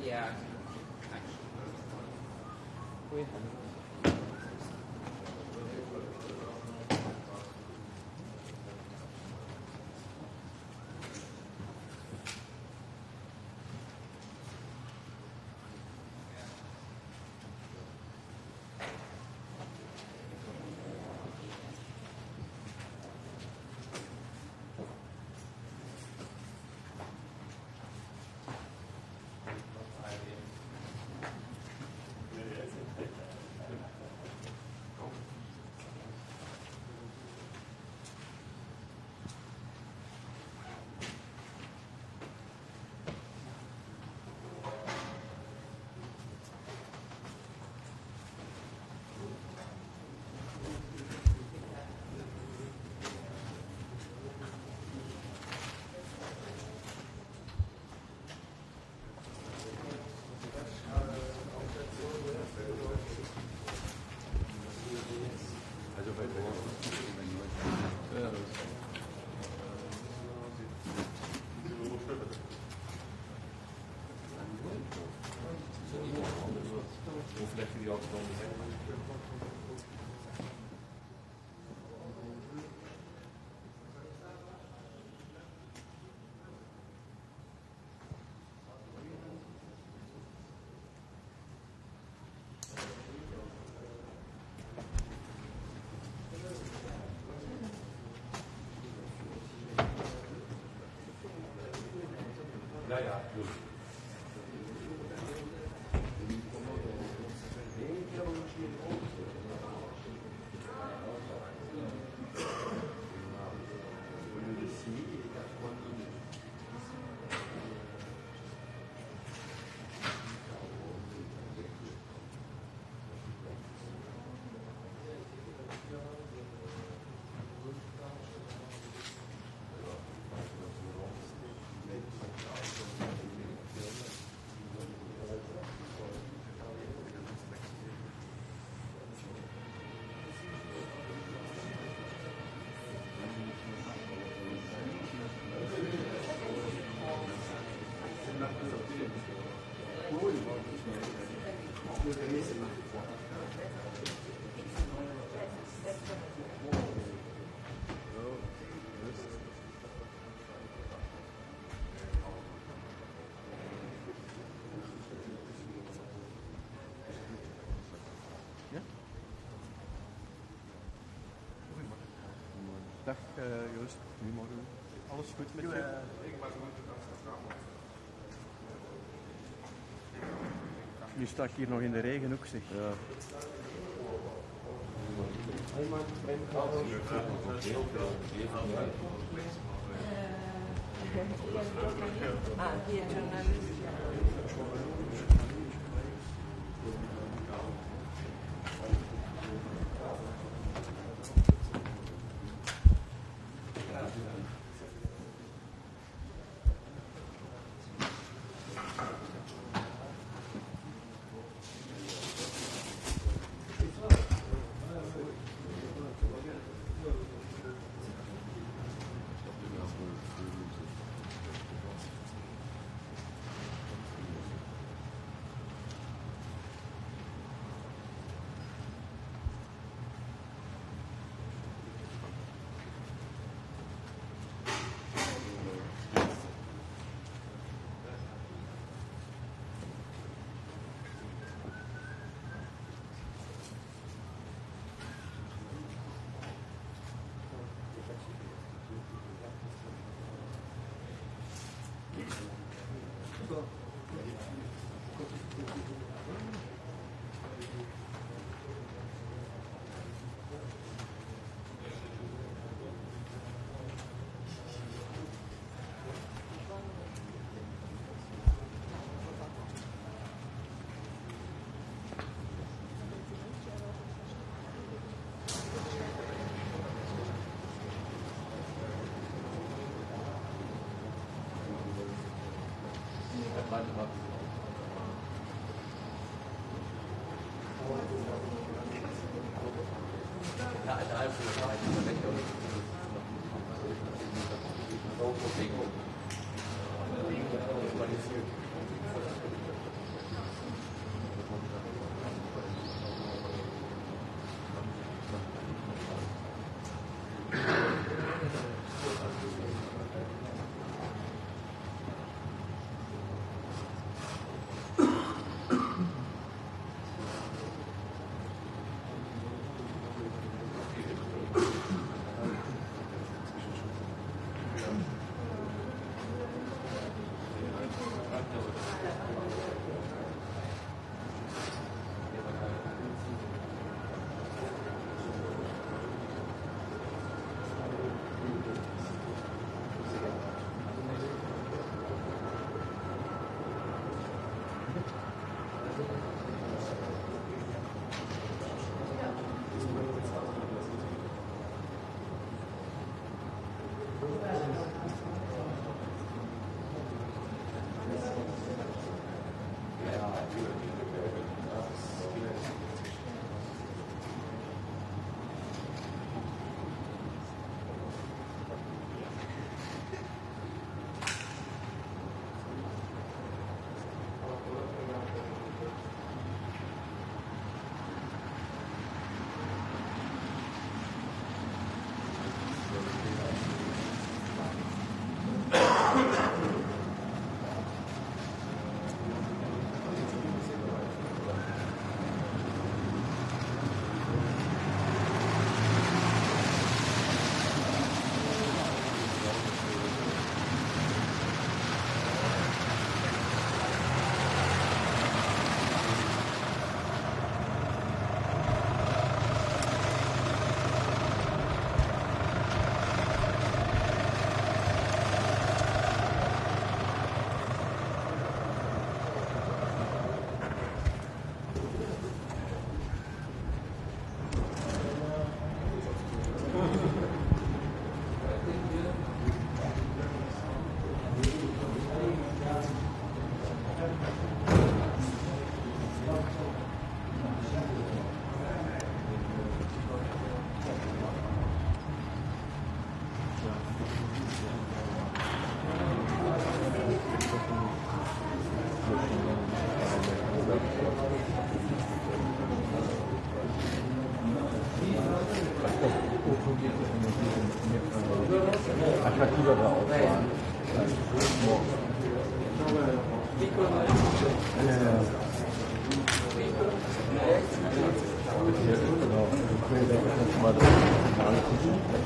Yeah. Wait. Ja, ja, gut. Dag Joost, goedemorgen. Alles goed met je? Nu sta ik hier nog in de regen ook, zeg. Ja.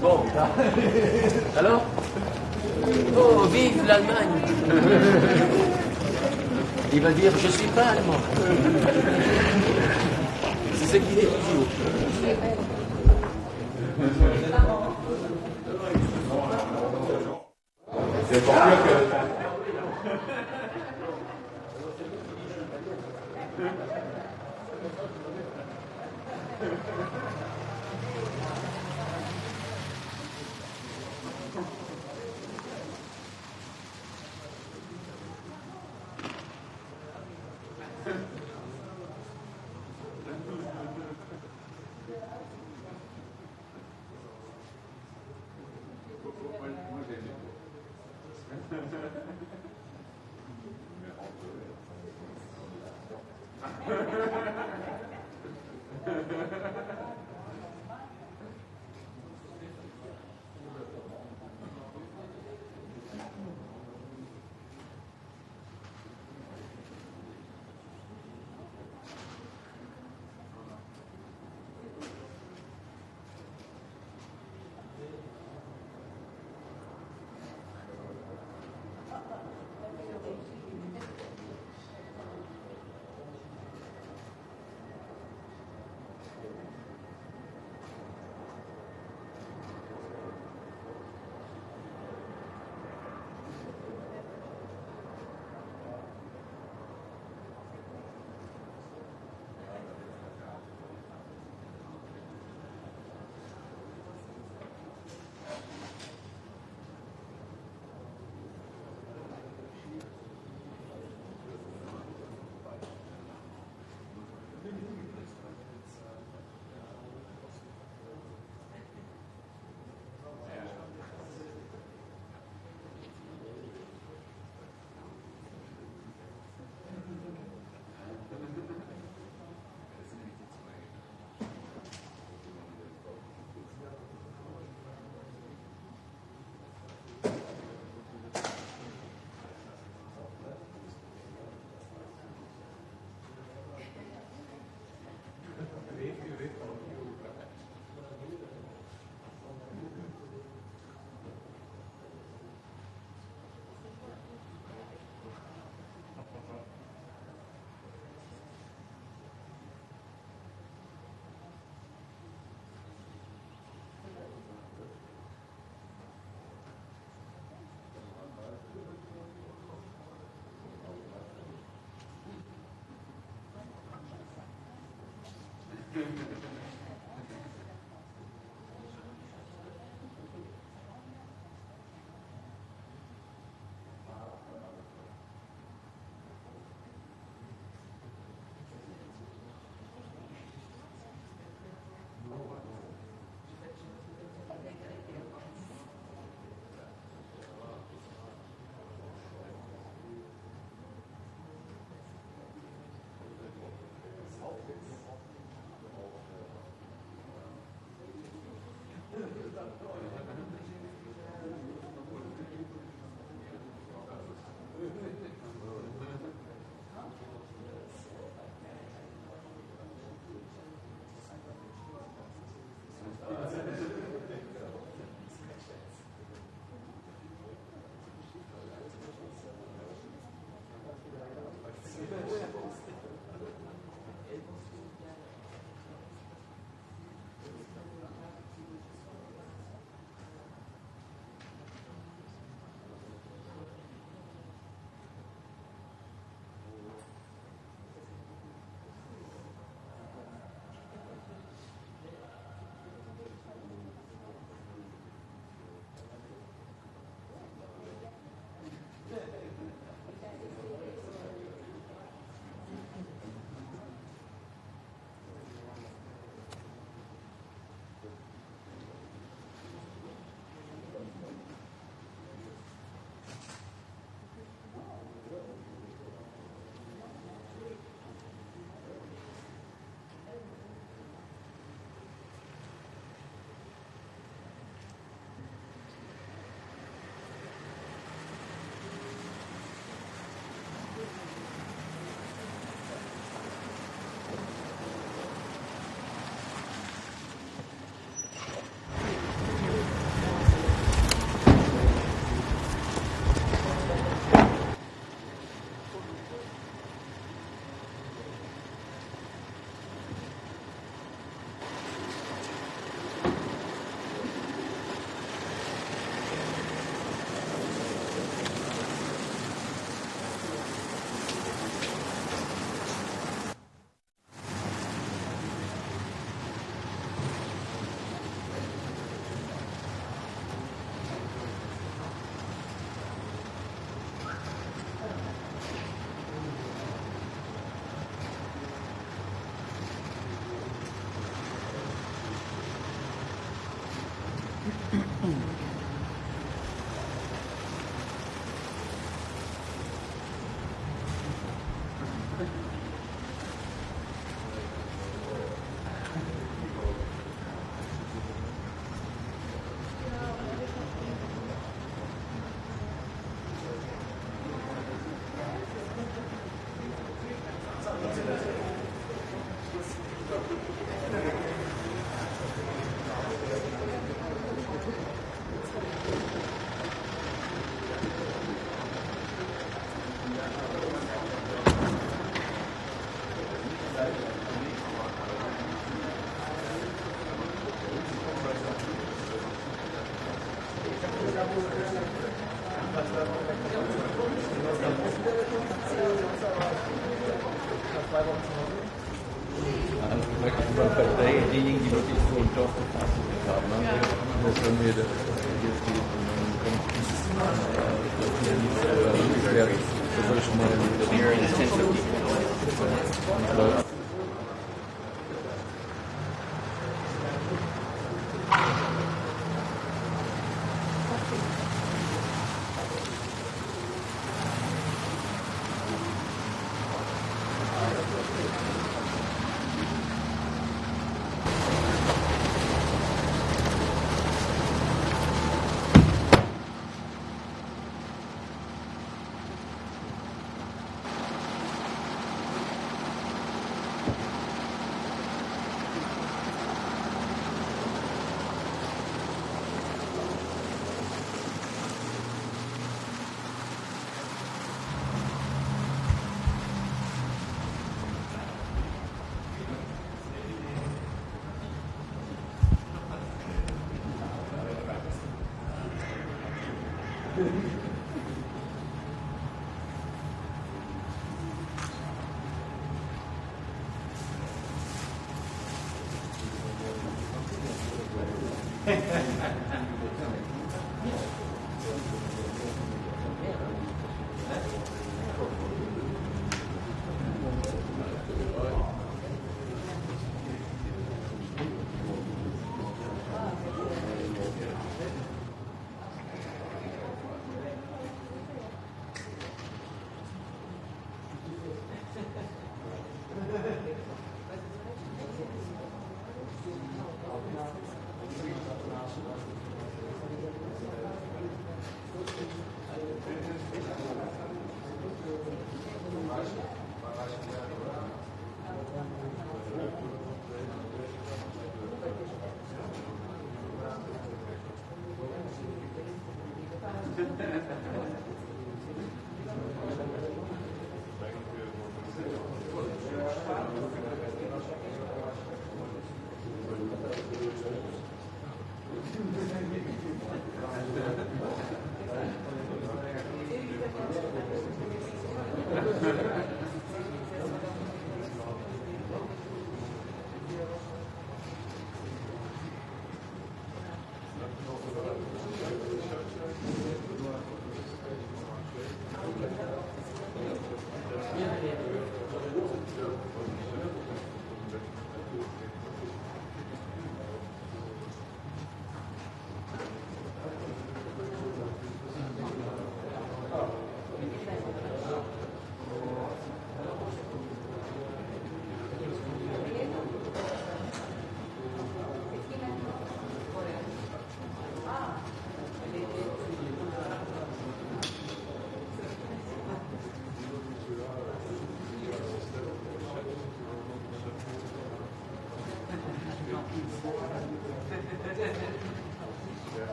Bon, alors oh, vive l'Allemagne. Il va dire, je suis pas allemand. C'est ce qu'il dit toujours. C'est pour dire que... Diejenigen, die wirklich so einen Job haben, das können wir jetzt Very intensive.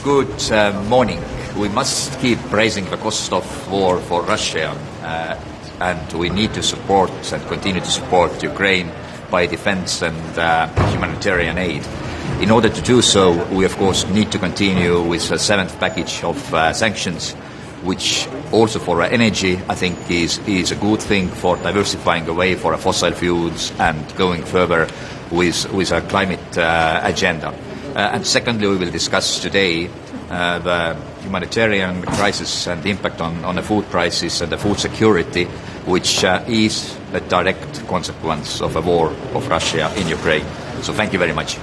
Good morning. We must keep raising the cost of war for Russia, and we need to support and continue to support Ukraine by defense and humanitarian aid. In order to do so, we of course need to continue with the seventh package of sanctions, which also for energy, I think is a good thing for diversifying away for fossil fuels and going further with a climate agenda. And secondly, we will discuss today the humanitarian crisis and the impact on the food prices and the food security, which is a direct consequence of a war of Russia in Ukraine. So thank you very much.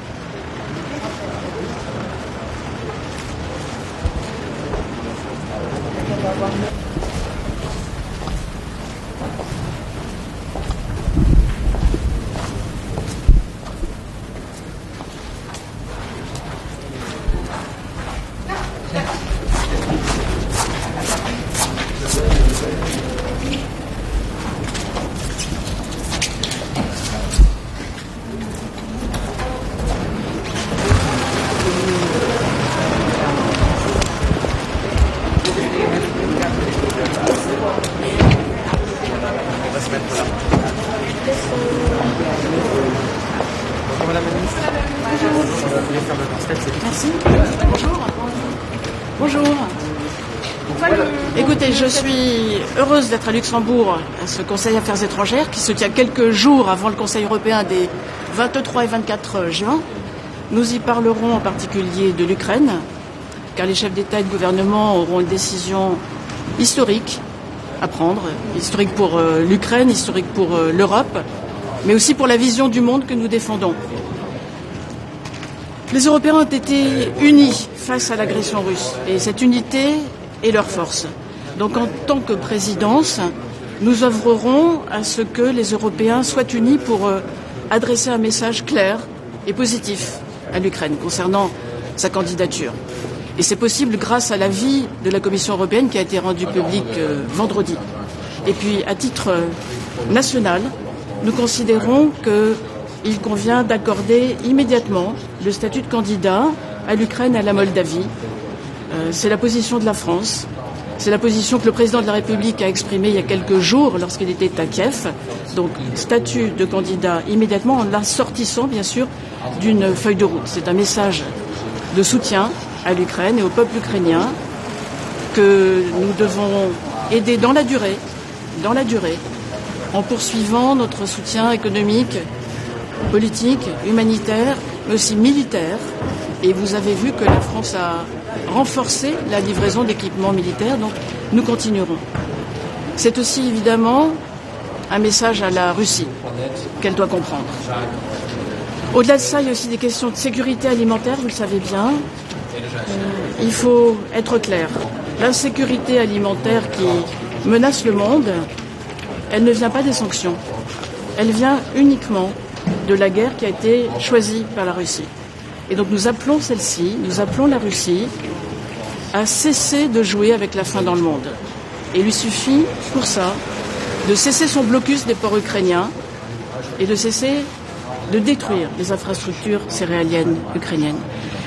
Bonjour. Écoutez, je suis heureuse d'être à Luxembourg, à ce Conseil Affaires étrangères qui se tient quelques jours avant le Conseil européen des 23 et 24 juin. Nous y parlerons en particulier de l'Ukraine, car les chefs d'État et de gouvernement auront une décision historique à prendre, historique pour l'Ukraine, historique pour l'Europe, mais aussi pour la vision du monde que nous défendons. Les Européens ont été unis face à l'agression russe, et cette unité est leur force. Donc en tant que présidence, nous œuvrerons à ce que les Européens soient unis pour adresser un message clair et positif à l'Ukraine concernant sa candidature. Et c'est possible grâce à l'avis de la Commission européenne qui a été rendu public vendredi. Et puis, à titre national, nous considérons qu'il convient d'accorder immédiatement le statut de candidat à l'Ukraine et à la Moldavie. C'est la position de la France. C'est la position que le président de la République a exprimée il y a quelques jours lorsqu'il était à Kiev. Donc, statut de candidat immédiatement en l'assortissant, bien sûr, d'une feuille de route. C'est un message de soutien à l'Ukraine et au peuple ukrainien que nous devons aider dans la durée, en poursuivant notre soutien économique, politique, humanitaire, mais aussi militaire. Et vous avez vu que la France a renforcé la livraison d'équipements militaires, donc nous continuerons. C'est aussi évidemment un message à la Russie qu'elle doit comprendre. Au-delà de ça, il y a aussi des questions de sécurité alimentaire, vous le savez bien. Il faut être clair. L'insécurité alimentaire qui menace le monde, elle ne vient pas des sanctions. Elle vient uniquement de la guerre qui a été choisie par la Russie. Et donc nous appelons celle-ci, nous appelons la Russie à cesser de jouer avec la faim dans le monde. Et il lui suffit pour ça de cesser son blocus des ports ukrainiens et de cesser de détruire les infrastructures céréaliennes ukrainiennes.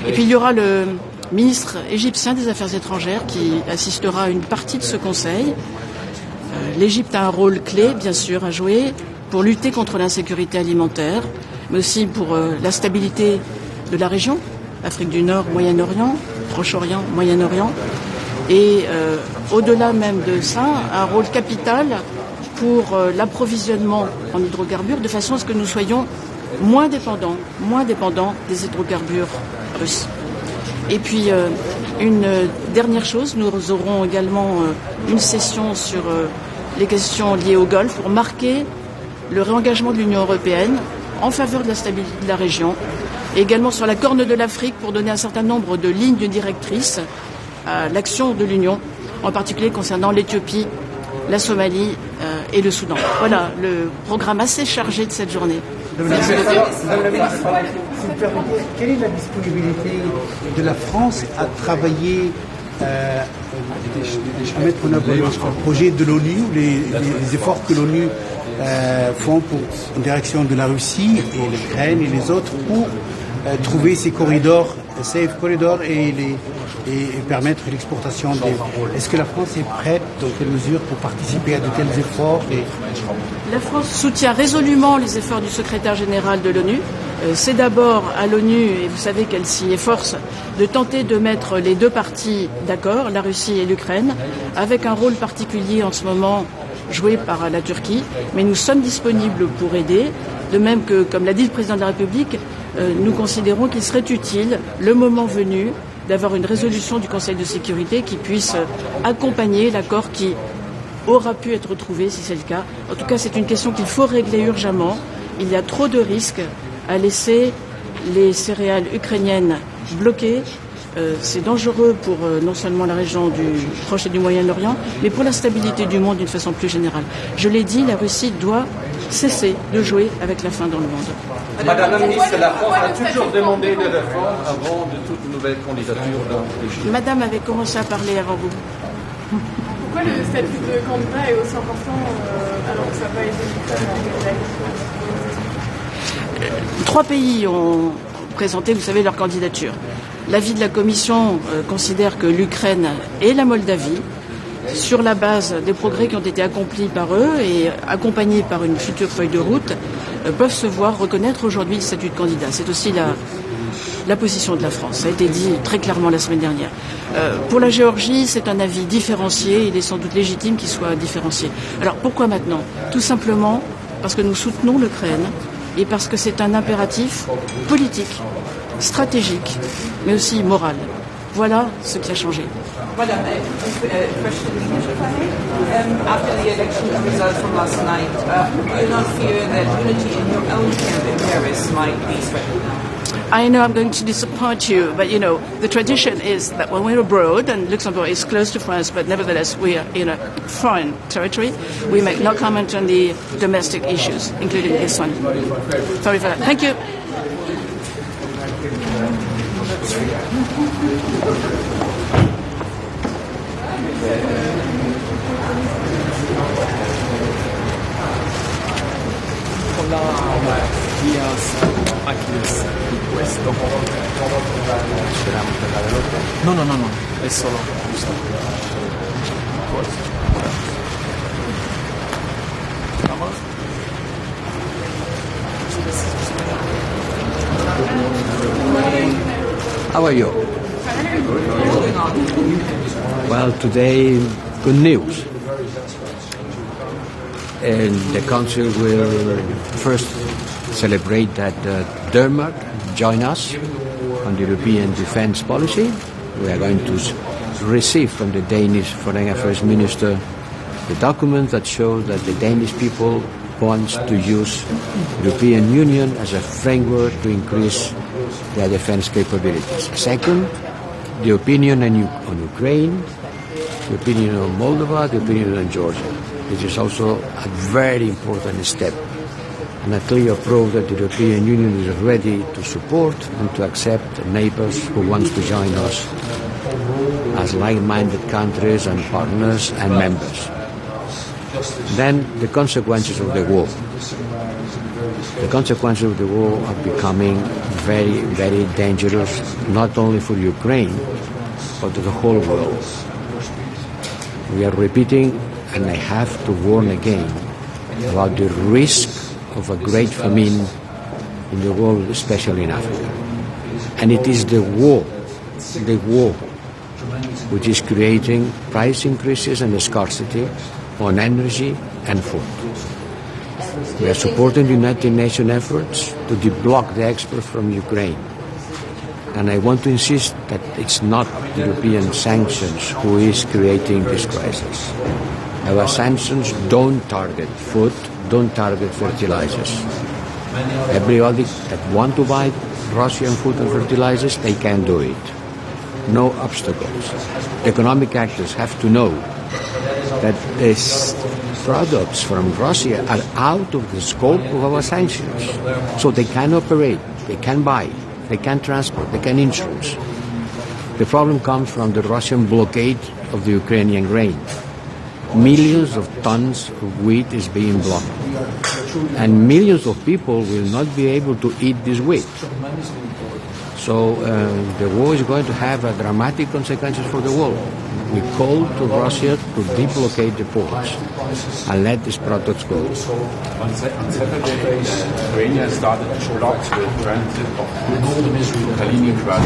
Et puis il y aura le ministre égyptien des Affaires étrangères qui assistera à une partie de ce Conseil. L'Égypte a un rôle clé, bien sûr, à jouer pour lutter contre l'insécurité alimentaire, mais aussi pour la stabilité de la région, Afrique du Nord, Moyen-Orient, Proche-Orient, Moyen-Orient. Et au-delà même de ça, un rôle capital pour l'approvisionnement en hydrocarbures, de façon à ce que nous soyons moins dépendants des hydrocarbures russes. Et puis, une dernière chose, nous aurons également une session sur les questions liées au Golfe pour marquer le réengagement de l'Union européenne en faveur de la stabilité de la région, et également sur la Corne de l'Afrique pour donner un certain nombre de lignes directrices à l'action de l'Union, en particulier concernant l'Éthiopie, la Somalie et le Soudan. Voilà le programme assez chargé de cette journée. Madame la ministre, si vous permettez, quelle est la disponibilité de la France à travailler à mettre en œuvre le projet de l'ONU, les efforts que l'ONU font en direction de la Russie et l'Ukraine et les autres pour trouver ces corridors, safe corridors et permettre l'exportation des... Est-ce que la France est prête, dans quelle mesure, pour participer à de tels efforts La France soutient résolument les efforts du secrétaire général de l'ONU. C'est d'abord à l'ONU, et vous savez qu'elle s'y efforce, de tenter de mettre les deux parties d'accord, la Russie et l'Ukraine, avec un rôle particulier en ce moment joué par la Turquie. Mais nous sommes disponibles pour aider, de même que, comme l'a dit le président de la République, nous considérons qu'il serait utile, le moment venu, d'avoir une résolution du Conseil de sécurité qui puisse accompagner l'accord qui aura pu être trouvé, si c'est le cas. En tout cas, c'est une question qu'il faut régler urgemment. Il y a trop de risques à laisser les céréales ukrainiennes bloquées. C'est dangereux pour non seulement la région du Proche et du Moyen-Orient, mais pour la stabilité du monde d'une façon plus générale. Je l'ai dit, la Russie doit cesser de jouer avec la faim dans le monde. Madame la ministre, la France a toujours demandé des réformes avant de toute nouvelle candidature dans les Chine. Madame avait commencé à parler avant vous. Pourquoi le statut de candidat est aussi important alors que ça n'a pas été fait? 3 pays ont présenté, vous savez, leur candidature. L'avis de la Commission considère que l'Ukraine et la Moldavie, sur la base des progrès qui ont été accomplis par eux et accompagnés par une future feuille de route, peuvent se voir reconnaître aujourd'hui le statut de candidat. C'est aussi la position de la France. Ça a été dit très clairement la semaine dernière. Pour la Géorgie, c'est un avis différencié. Il est sans doute légitime qu'il soit différencié. Alors pourquoi maintenant? Tout simplement parce que nous soutenons l'Ukraine et parce que c'est un impératif politique, stratégique, mais aussi moral. Voilà ce qui a changé. Madam, question. After the election results from last night, do you not fear that unity in your own camp in Paris might be threatened? I know I'm going to disappoint you, but you know, the tradition is that when we're abroad, and Luxembourg is close to France, but nevertheless we are in a foreign territory, we make no comment on the domestic issues, including this one. Sorry for that. Thank you. No, è solo questo. How are you? Well, today, good news. And the Council will first celebrate that Denmark join us on the European defense policy. We are going to receive from the Danish Foreign Affairs Minister the document that shows that the Danish people want to use the European Union as a framework to increase their defense capabilities. Second, the opinion on Ukraine, the opinion on Moldova, the opinion on Georgia. This is also a very important step and a clear proof that the European Union is ready to support and to accept neighbors who want to join us as like-minded countries and partners and members. Then the consequences of the war. The consequences of the war are becoming very, very dangerous, not only for Ukraine, but to the whole world. We are repeating, and I have to warn again, about the risk of a great famine in the world, especially in Africa. And it is the war, which is creating price increases and scarcity on energy and food. We are supporting United Nations efforts to deblock the export from Ukraine. And I want to insist that it's not European sanctions who is creating this crisis. Our sanctions don't target food, don't target fertilizers. Everybody that want to buy Russian food and fertilizers, they can do it. No obstacles. Economic actors have to know that these products from Russia are out of the scope of our sanctions. So they can operate, they can buy, they can transport, they can insurance. The problem comes from the Russian blockade of the Ukrainian grain. Millions of tons of wheat is being blocked. And millions of people will not be able to eat this wheat. So the war is going to have dramatic consequences for the world. We call to Russia to deblocate the ports and let these products go. On Saturday, Lithuania started to block the transit of goods to Kaliningrad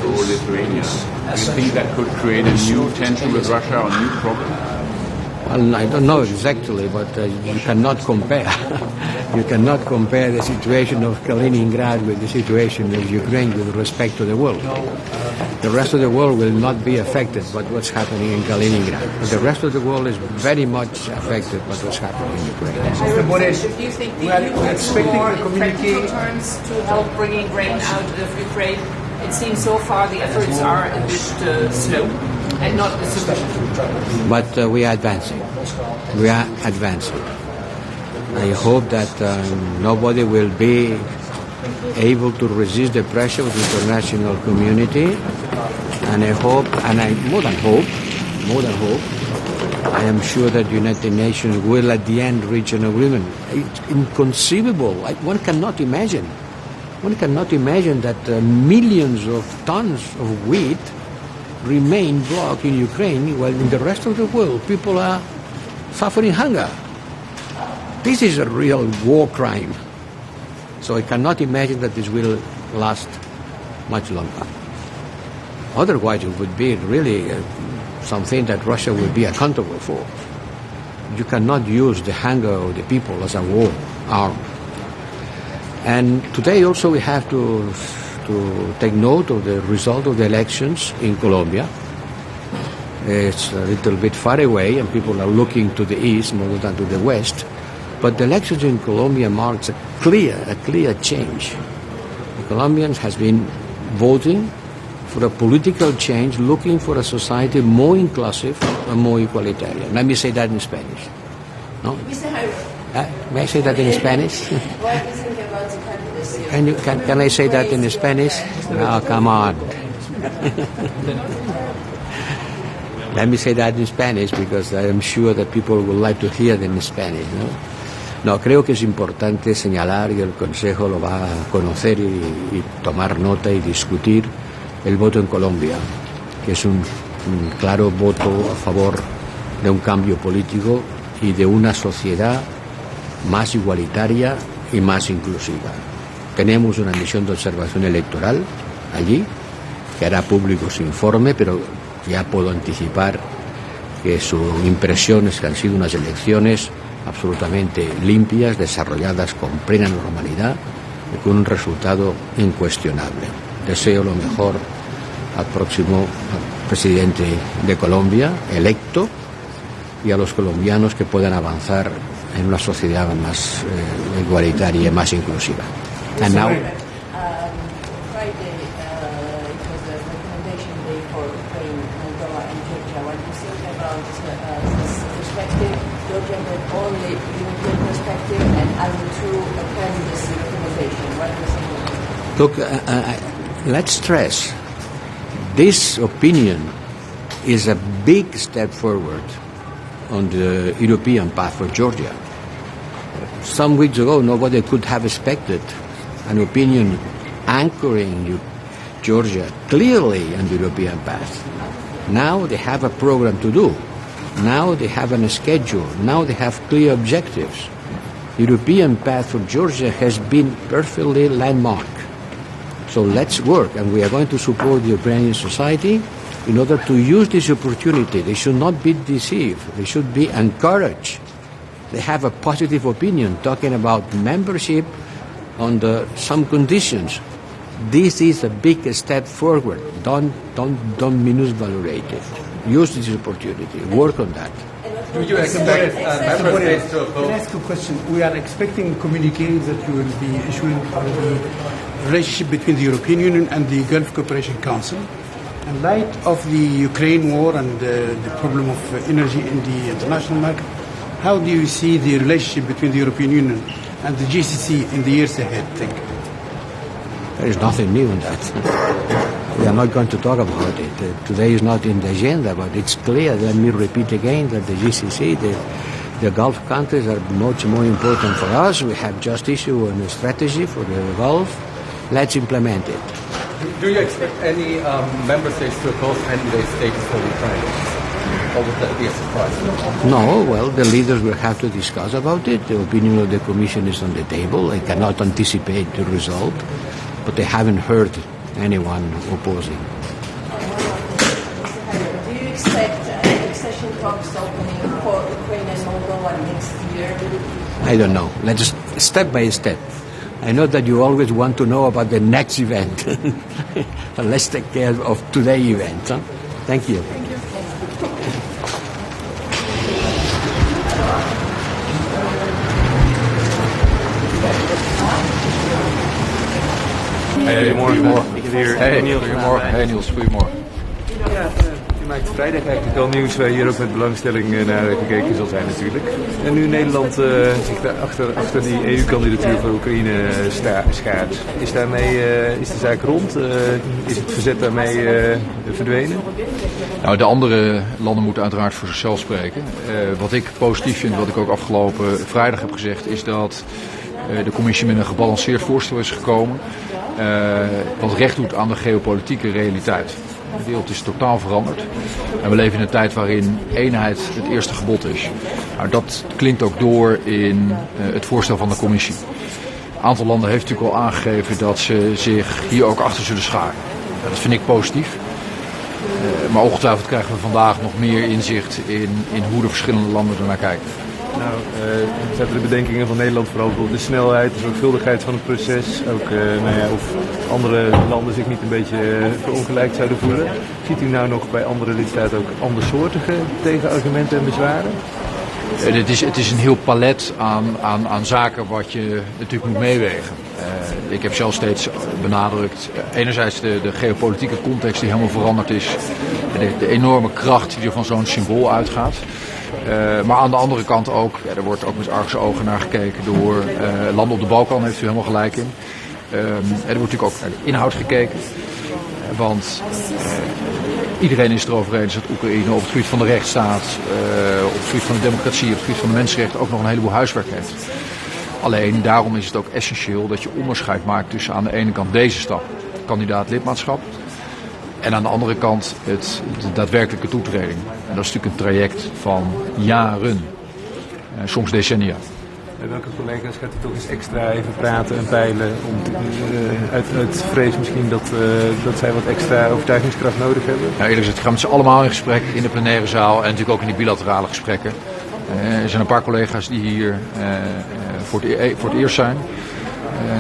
through Lithuania. Do you think that could create a new tension with Russia or new problem? Well, I don't know exactly, but you cannot compare. You cannot compare the situation of Kaliningrad with the situation of Ukraine with respect to the world. The rest of the world will not be affected by what's happening in Kaliningrad. But the rest of the world is very much affected by what's happening in Ukraine. Do you think the EU can do more in practical terms to help bringing grain out of Ukraine? It seems so far the efforts are a bit slow and not sufficient. But we are advancing. We are advancing. I hope that nobody will be able to resist the pressure of the international community. And I hope, and I more than hope, I am sure that the United Nations will at the end reach an agreement. It's inconceivable. One cannot imagine that millions of tons of wheat remain blocked in Ukraine while in the rest of the world people are suffering hunger. This is a real war crime. So I cannot imagine that this will last much longer. Otherwise it would be really something that Russia will be accountable for. You cannot use the hunger of the people as a war arm. And today also we have to take note of the result of the elections in Colombia. It's a little bit far away and people are looking to the east more than to the west. But the elections in Colombia marks a clear change. The Colombians has been voting for a political change, looking for a society more inclusive and more egalitarian. Let me say that in Spanish. No? May I say that in Spanish? What do you think about the candidacy? Can I say that in Spanish? No, come on. Let me say that in Spanish because I am sure that people would like to hear it in Spanish. No, creo que es importante señalar y el Consejo lo va a conocer y tomar nota y discutir el voto en Colombia, que es un claro voto a favor de un cambio político y de una sociedad más igualitaria y más inclusiva. Tenemos una misión de observación electoral allí, que hará público su informe, pero ya puedo anticipar que su impresión es que han sido unas elecciones absolutamente limpias, desarrolladas con plena normalidad y con un resultado incuestionable. Deseo lo mejor al próximo presidente de Colombia, electo, y a los colombianos que puedan avanzar en una sociedad más igualitaria y más inclusiva. And now, Friday, it was a recommendation day for Ukraine, Moldova and Georgia. What do you think about this perspective? Georgia had only European perspective and other two candidacy recommendation. What do you think? Look, let's stress, this opinion is a big step forward on the European path for Georgia. Some weeks ago, nobody could have expected an opinion anchoring Georgia clearly on the European path. Now they have a program to do. Now they have a schedule. Now they have clear objectives. The European path for Georgia has been perfectly landmarked. So let's work, and we are going to support the Ukrainian society in order to use this opportunity. They should not be deceived. They should be encouraged. They have a positive opinion talking about membership under some conditions. This is a big step forward. Don't minusvalorate it. Use this opportunity. Work on that. Do you expect member states to Can I ask you a question? We are expecting communiques that you will be issuing on the relationship between the European Union and the Gulf Cooperation Council. In light of the Ukraine war and the problem of energy in the international market, how do you see the relationship between the European Union and the GCC in the years ahead? Thank you. There is nothing new in that. We are not going to talk about it. Today is not in the agenda, but it's clear. Let me repeat again that the GCC, the Gulf countries are much more important for us. We have just issued a strategy for the Gulf. Let's implement it. Do you expect any member states to oppose candidate status for Ukraine? Or would that be a surprise? No, well, the leaders will have to discuss about it. The opinion of the Commission is on the table. I cannot anticipate the result, but they haven't heard anyone opposing. Do you expect accession talks opening for Ukraine and Moldova next year? I don't know. Let's step by step. I know that you always want to know about the next event. But let's take care of today's event. Huh? Thank you. Hey, goedemorgen. Ik heb hier Niels. Goedemorgen. Hey Niels, goedemorgen. Ja, u maakt vrijdag eigenlijk al nieuws waar je hier ook met belangstelling naar gekeken zal zijn natuurlijk. En nu Nederland zich daar achter die EU-kandidatuur voor Oekraïne schaart. Is de zaak rond? Is het verzet daarmee verdwenen? Nou, de andere landen moeten uiteraard voor zichzelf spreken. Wat ik positief vind, wat ik ook afgelopen vrijdag heb gezegd, is dat de commissie met een gebalanceerd voorstel is gekomen. Wat recht doet aan de geopolitieke realiteit. De wereld is totaal veranderd. En we leven in een tijd waarin eenheid het eerste gebod is. Nou, dat klinkt ook door in het voorstel van de commissie. Een aantal landen heeft natuurlijk al aangegeven dat ze zich hier ook achter zullen scharen. Dat vind ik positief. Maar ongetwijfeld krijgen we vandaag nog meer inzicht in hoe de verschillende landen ernaar kijken. Nou, zetten de bedenkingen van Nederland vooral op de snelheid, de zorgvuldigheid van het proces. Ook of andere landen zich niet een beetje verongelijkt zouden voelen. Ziet u nou nog bij andere lidstaten ook andersoortige tegenargumenten en bezwaren? Het is een heel palet aan zaken wat je natuurlijk moet meewegen. Ik heb zelf steeds benadrukt, enerzijds de geopolitieke context die helemaal veranderd is. De enorme kracht die er van zo'n symbool uitgaat. Maar aan de andere kant ook, er wordt ook met argusogen naar gekeken door landen op de Balkan, heeft u helemaal gelijk in. Er wordt natuurlijk ook naar de inhoud gekeken. Want iedereen is erover eens dat Oekraïne op het gebied van de rechtsstaat, op het gebied van de democratie, op het gebied van de mensenrechten ook nog een heleboel huiswerk heeft. Alleen daarom is het ook essentieel dat je onderscheid maakt tussen aan de ene kant deze stap, kandidaat lidmaatschap, en aan de andere kant de daadwerkelijke toetreding. En dat is natuurlijk een traject van jaren, soms decennia. Met welke collega's gaat u toch eens extra even praten en peilen uit vrees misschien dat zij wat extra overtuigingskracht nodig hebben? Ja, eerlijk gezegd gaan we met z'n allemaal in gesprek in de plenaire zaal en natuurlijk ook in die bilaterale gesprekken. Er zijn een paar collega's die hier voor het eerst zijn.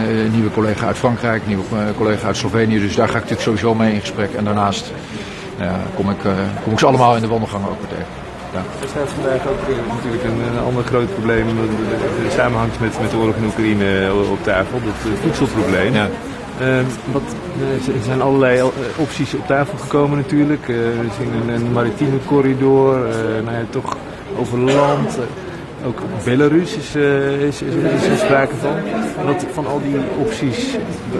Een nieuwe collega uit Frankrijk, een nieuwe collega uit Slovenië, dus daar ga ik natuurlijk sowieso mee in gesprek. En daarnaast kom ik ze allemaal in de wandelgang ook weer tegen. Ja. Er staat vandaag ook natuurlijk een ander groot probleem dat samenhangt met de oorlog in Oekraïne op tafel, dat voedselprobleem. Ja. Er zijn allerlei opties op tafel gekomen natuurlijk. We zien een maritieme corridor, toch over land. Ook Belarus is er sprake van. Wat van al die opties,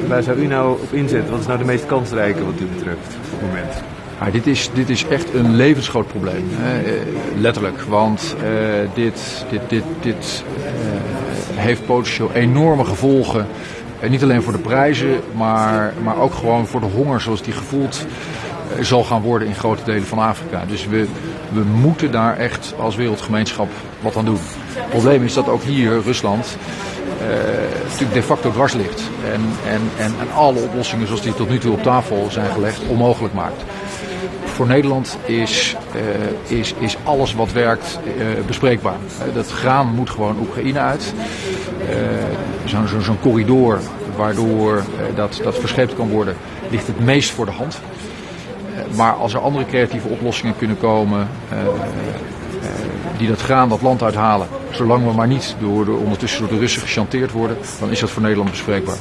waar zou u nou op inzetten? Wat is nou de meest kansrijke wat u betreft op het moment? Ja, dit is echt een levensgroot probleem, letterlijk. Want dit heeft potentieel enorme gevolgen. Niet alleen voor de prijzen, maar ook gewoon voor de honger zoals die gevoeld zal gaan worden in grote delen van Afrika. Dus we moeten daar echt als wereldgemeenschap wat aan doen. Het probleem is dat ook hier Rusland natuurlijk de facto dwars ligt. En alle oplossingen zoals die tot nu toe op tafel zijn gelegd onmogelijk maakt. Voor Nederland is alles wat werkt bespreekbaar. Dat graan moet gewoon Oekraïne uit. Zo'n corridor waardoor dat verscheept kan worden, ligt het meest voor de hand. Maar als er andere creatieve oplossingen kunnen komen die dat graan dat land uithalen, zolang we maar niet ondertussen door de Russen gechanteerd worden, dan is dat voor Nederland bespreekbaar.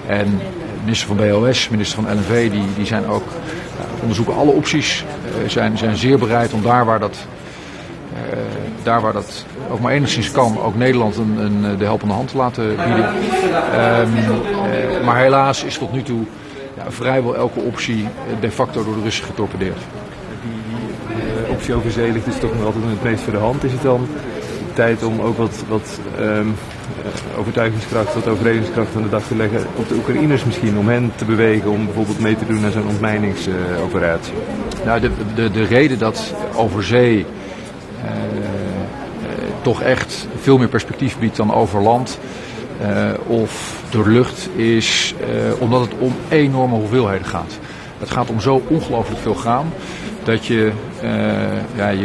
En de minister van BOS, minister van LNV, die zijn ook onderzoeken alle opties, zijn zeer bereid om daar waar dat ook maar enigszins kan, ook Nederland de helpende hand te laten bieden. Maar helaas is tot nu toe vrijwel elke optie de facto door de Russen getorpedeerd. Die optie over zee ligt dus toch nog altijd het meest voor de hand. Is het dan tijd om ook wat overtuigingskracht, wat overredingskracht aan de dag te leggen op de Oekraïners misschien, om hen te bewegen om bijvoorbeeld mee te doen aan zo'n ontmijningsoperatie? Nou, de reden dat over zee toch echt veel meer perspectief biedt dan over land of door de lucht is omdat het om enorme hoeveelheden gaat. Het gaat om zo ongelooflijk veel graan dat je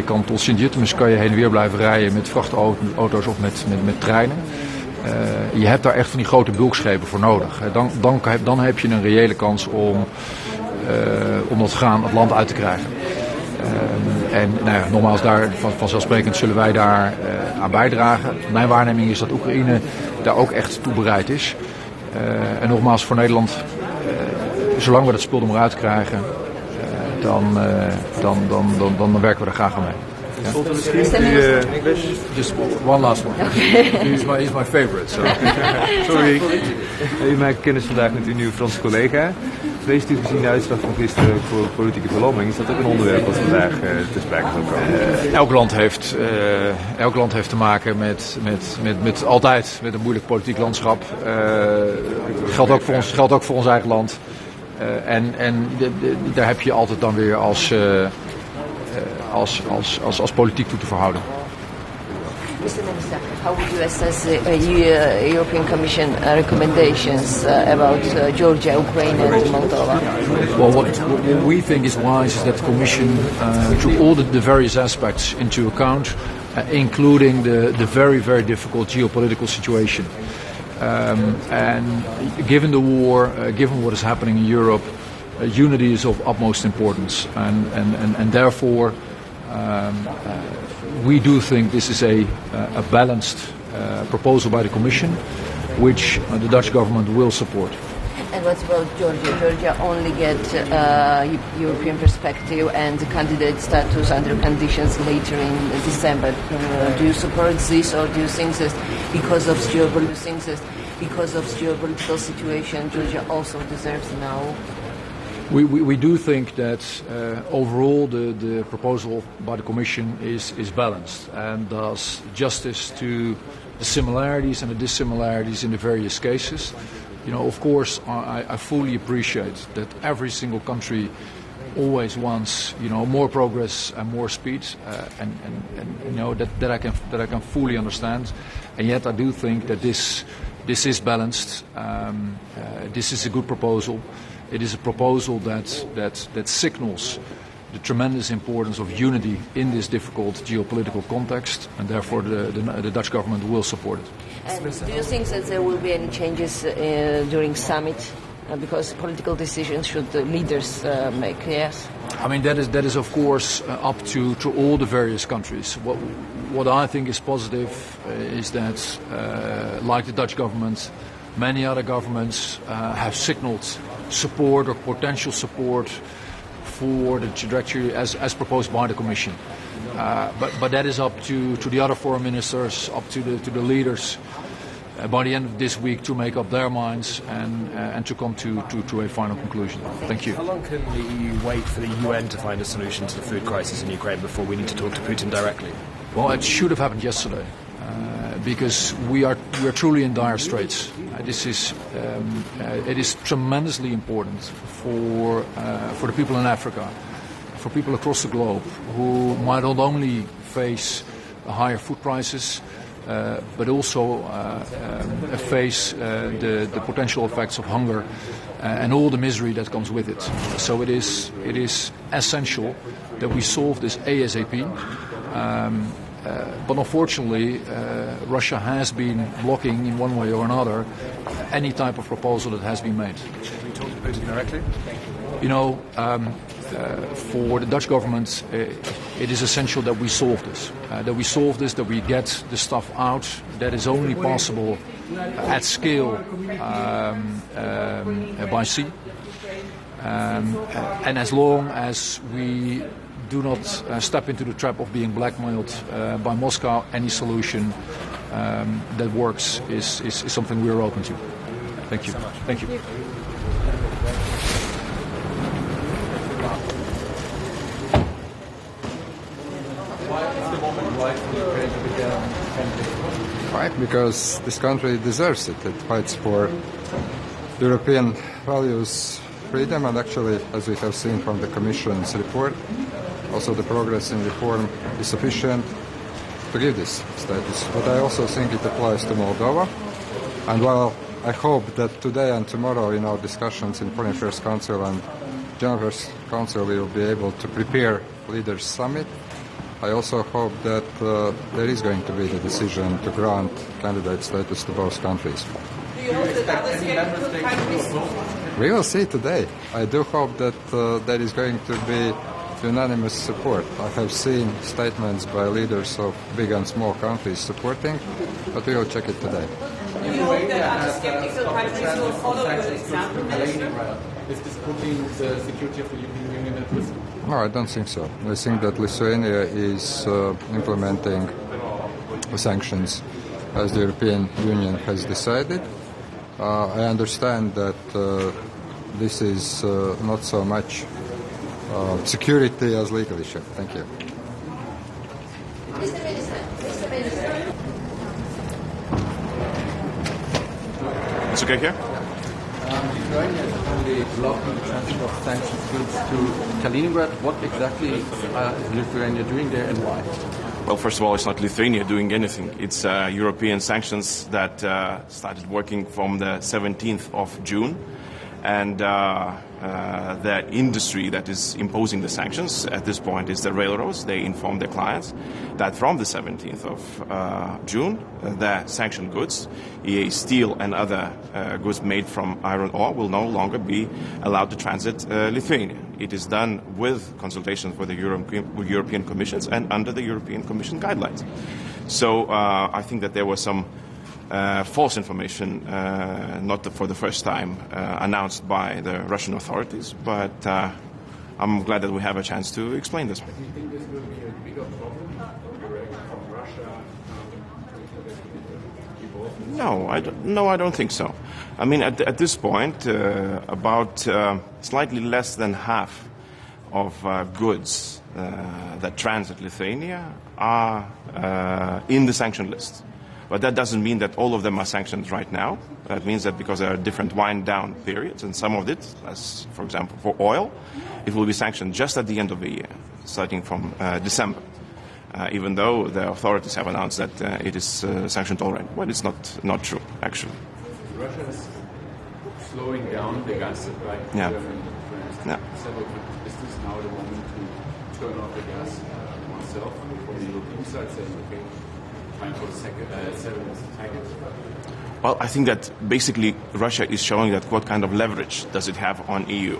kan tot Sint-Jutemus kan je heen en weer blijven rijden met vrachtauto's of met treinen. Je hebt daar echt van die grote bulkschepen voor nodig. Dan heb je een reële kans om dat graan het land uit te krijgen. Nogmaals, vanzelfsprekend zullen wij daar aan bijdragen. Mijn waarneming is dat Oekraïne daar ook echt toe bereid is. En nogmaals, voor Nederland, zolang we dat spul er maar uitkrijgen, dan werken we er graag aan mee. Just one last one. He's my favorite. So. Sorry. U maakt kennis vandaag met uw nieuwe Franse collega. Vreest u gezien de uitslag van gisteren voor politieke verlamming? Is dat ook een onderwerp dat vandaag te sprake zal komen? Elk land heeft te maken met altijd met een moeilijk politiek landschap. Geldt ook voor ons eigen land. Daar heb je altijd dan weer als politiek toe te verhouden. Mr. Minister, how would you assess the European Commission recommendations about Georgia, Ukraine and Moldova? Well, what we think is wise is that the Commission took all the various aspects into account, including the very, very difficult geopolitical situation. And given the war, given what is happening in Europe, unity is of utmost importance, and therefore we do think this is a balanced proposal by the Commission, which the Dutch government will support. And what about Georgia? Georgia only get European perspective and candidate status under conditions later in December. Do you support this, or do you think that because of geopolitical situation, Georgia also deserves now? We do think that overall the proposal by the Commission is balanced and does justice to the similarities and the dissimilarities in the various cases. You know, of course, I fully appreciate that every single country always wants, you know, more progress and more speed, and you know that I can fully understand. And yet, I do think that this is balanced. This is a good proposal. It is a proposal that signals the tremendous importance of unity in this difficult geopolitical context, and therefore the Dutch government will support it. And do you think that there will be any changes during summit? Because political decisions should the leaders make, yes? I mean, that is of course up to all the various countries. What I think is positive is that, like the Dutch government, many other governments have signaled support or potential support for the trajectory as proposed by the Commission. But that is up to the other foreign ministers, up to the leaders by the end of this week to make up their minds and to come to a final conclusion. Thank you. How long can the EU wait for the UN to find a solution to the food crisis in Ukraine before we need to talk to Putin directly? Well, it should have happened yesterday. Because we are truly in dire straits. It is tremendously important for the people in Africa, for people across the globe who might not only face higher food prices, but also face the potential effects of hunger and all the misery that comes with it. So it is essential that we solve this ASAP. But unfortunately, Russia has been blocking in one way or another any type of proposal that has been made. Can we talk to Putin directly? You know, for the Dutch government, it is essential that we solve this. That we get the stuff out. That is only possible at scale by sea. And as long as we do not step into the trap of being blackmailed by Moscow, any solution that works is something we are open to. Thank you. Thank you. Why is the moment right for Ukraine to begin Why? Because this country deserves it. It fights for European values, freedom, and actually, as we have seen from the Commission's report, also the progress in reform is sufficient to give this status. But I also think it applies to Moldova. And while I hope that today and tomorrow in our discussions in Foreign Affairs Council and General Affairs Council we will be able to prepare Leaders' Summit, I also hope that there is going to be the decision to grant candidate status to both countries. Do you hope that other skeptical countries? We will see today. I do hope that there is going to be unanimous support. I have seen statements by leaders of big and small countries supporting, but we will check it today. Do you hope that other skeptical countries will follow your example, Minister? Is this putting the security of the European Union at risk? No, I don't think so. I think that Lithuania is implementing the sanctions as the European Union has decided. I understand that this is not so much security as legal issue. Thank you. Mr. Minister. It's okay here? Lithuania is currently blocking the transit of sanctions goods to Kaliningrad. What exactly is Lithuania doing there and why? Well, first of all, it's not Lithuania doing anything. It's European sanctions that started working from the 17th of June. And the industry that is imposing the sanctions at this point is the railroads. They inform their clients that from the 17th of June, the sanctioned goods, i.e. steel and other goods made from iron ore, will no longer be allowed to transit Lithuania. It is done with consultations with the European Commissions and under the European Commission guidelines. So I think that there was some false information, not for the first time, announced by the Russian authorities, but I'm glad that we have a chance to explain this. Do you think this will be a bigger problem from Russia? No, I don't think so. I mean, at this point, about slightly less than half of goods that transit Lithuania are in the sanctioned list. But that doesn't mean that all of them are sanctioned right now. That means that because there are different wind-down periods, and some of it, as for example for oil, it will be sanctioned just at the end of the year, starting from December. Even though the authorities have announced that it is sanctioned already. Well, it's not true, actually. Russia is slowing down the gas supply to Germany. Yeah. Is this now the moment to turn off the gas oneself from the European side, saying, okay, time for the settlement package? Well, I think that basically Russia is showing that what kind of leverage does it have on EU.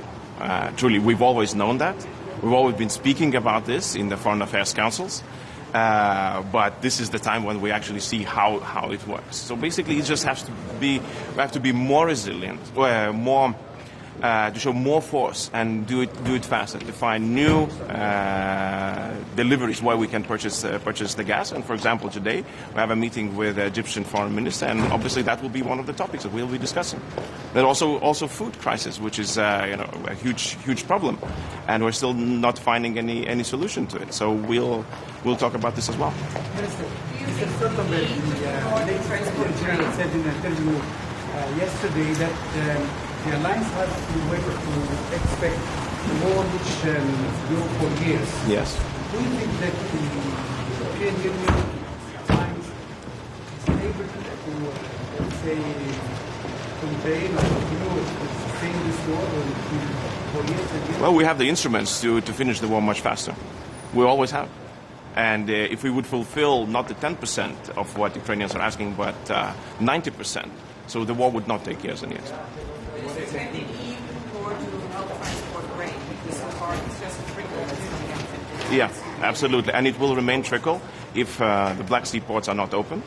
Truly, we've always known that. We've always been speaking about this in the Foreign Affairs Councils. But this is the time when we actually see how it works. So basically, it just has to be, we have to be more resilient, to show more force and do it faster, to find new deliveries where we can purchase the gas. And for example, today we have a meeting with the Egyptian foreign minister, and obviously that will be one of the topics that we'll be discussing. But also food crisis, which is a huge problem, and we're still not finding any solution to it. So we'll talk about this as well. Mr. Stoltenberg, the Secretary General said in an interview yesterday that the alliance has to wait to expect the war which will go for years. Yes. Do you think that the European Union finds able to, let's say, contain or continue to sustain this war for years and years? Well, we have the instruments to finish the war much faster. We always have. And if we would fulfill not the 10% of what Ukrainians are asking, but 90%, so the war would not take years and years. Can the EU more to help transport grain? Because so far it's just a trickle. Yeah, absolutely. And it will remain trickle if the Black Sea ports are not opened.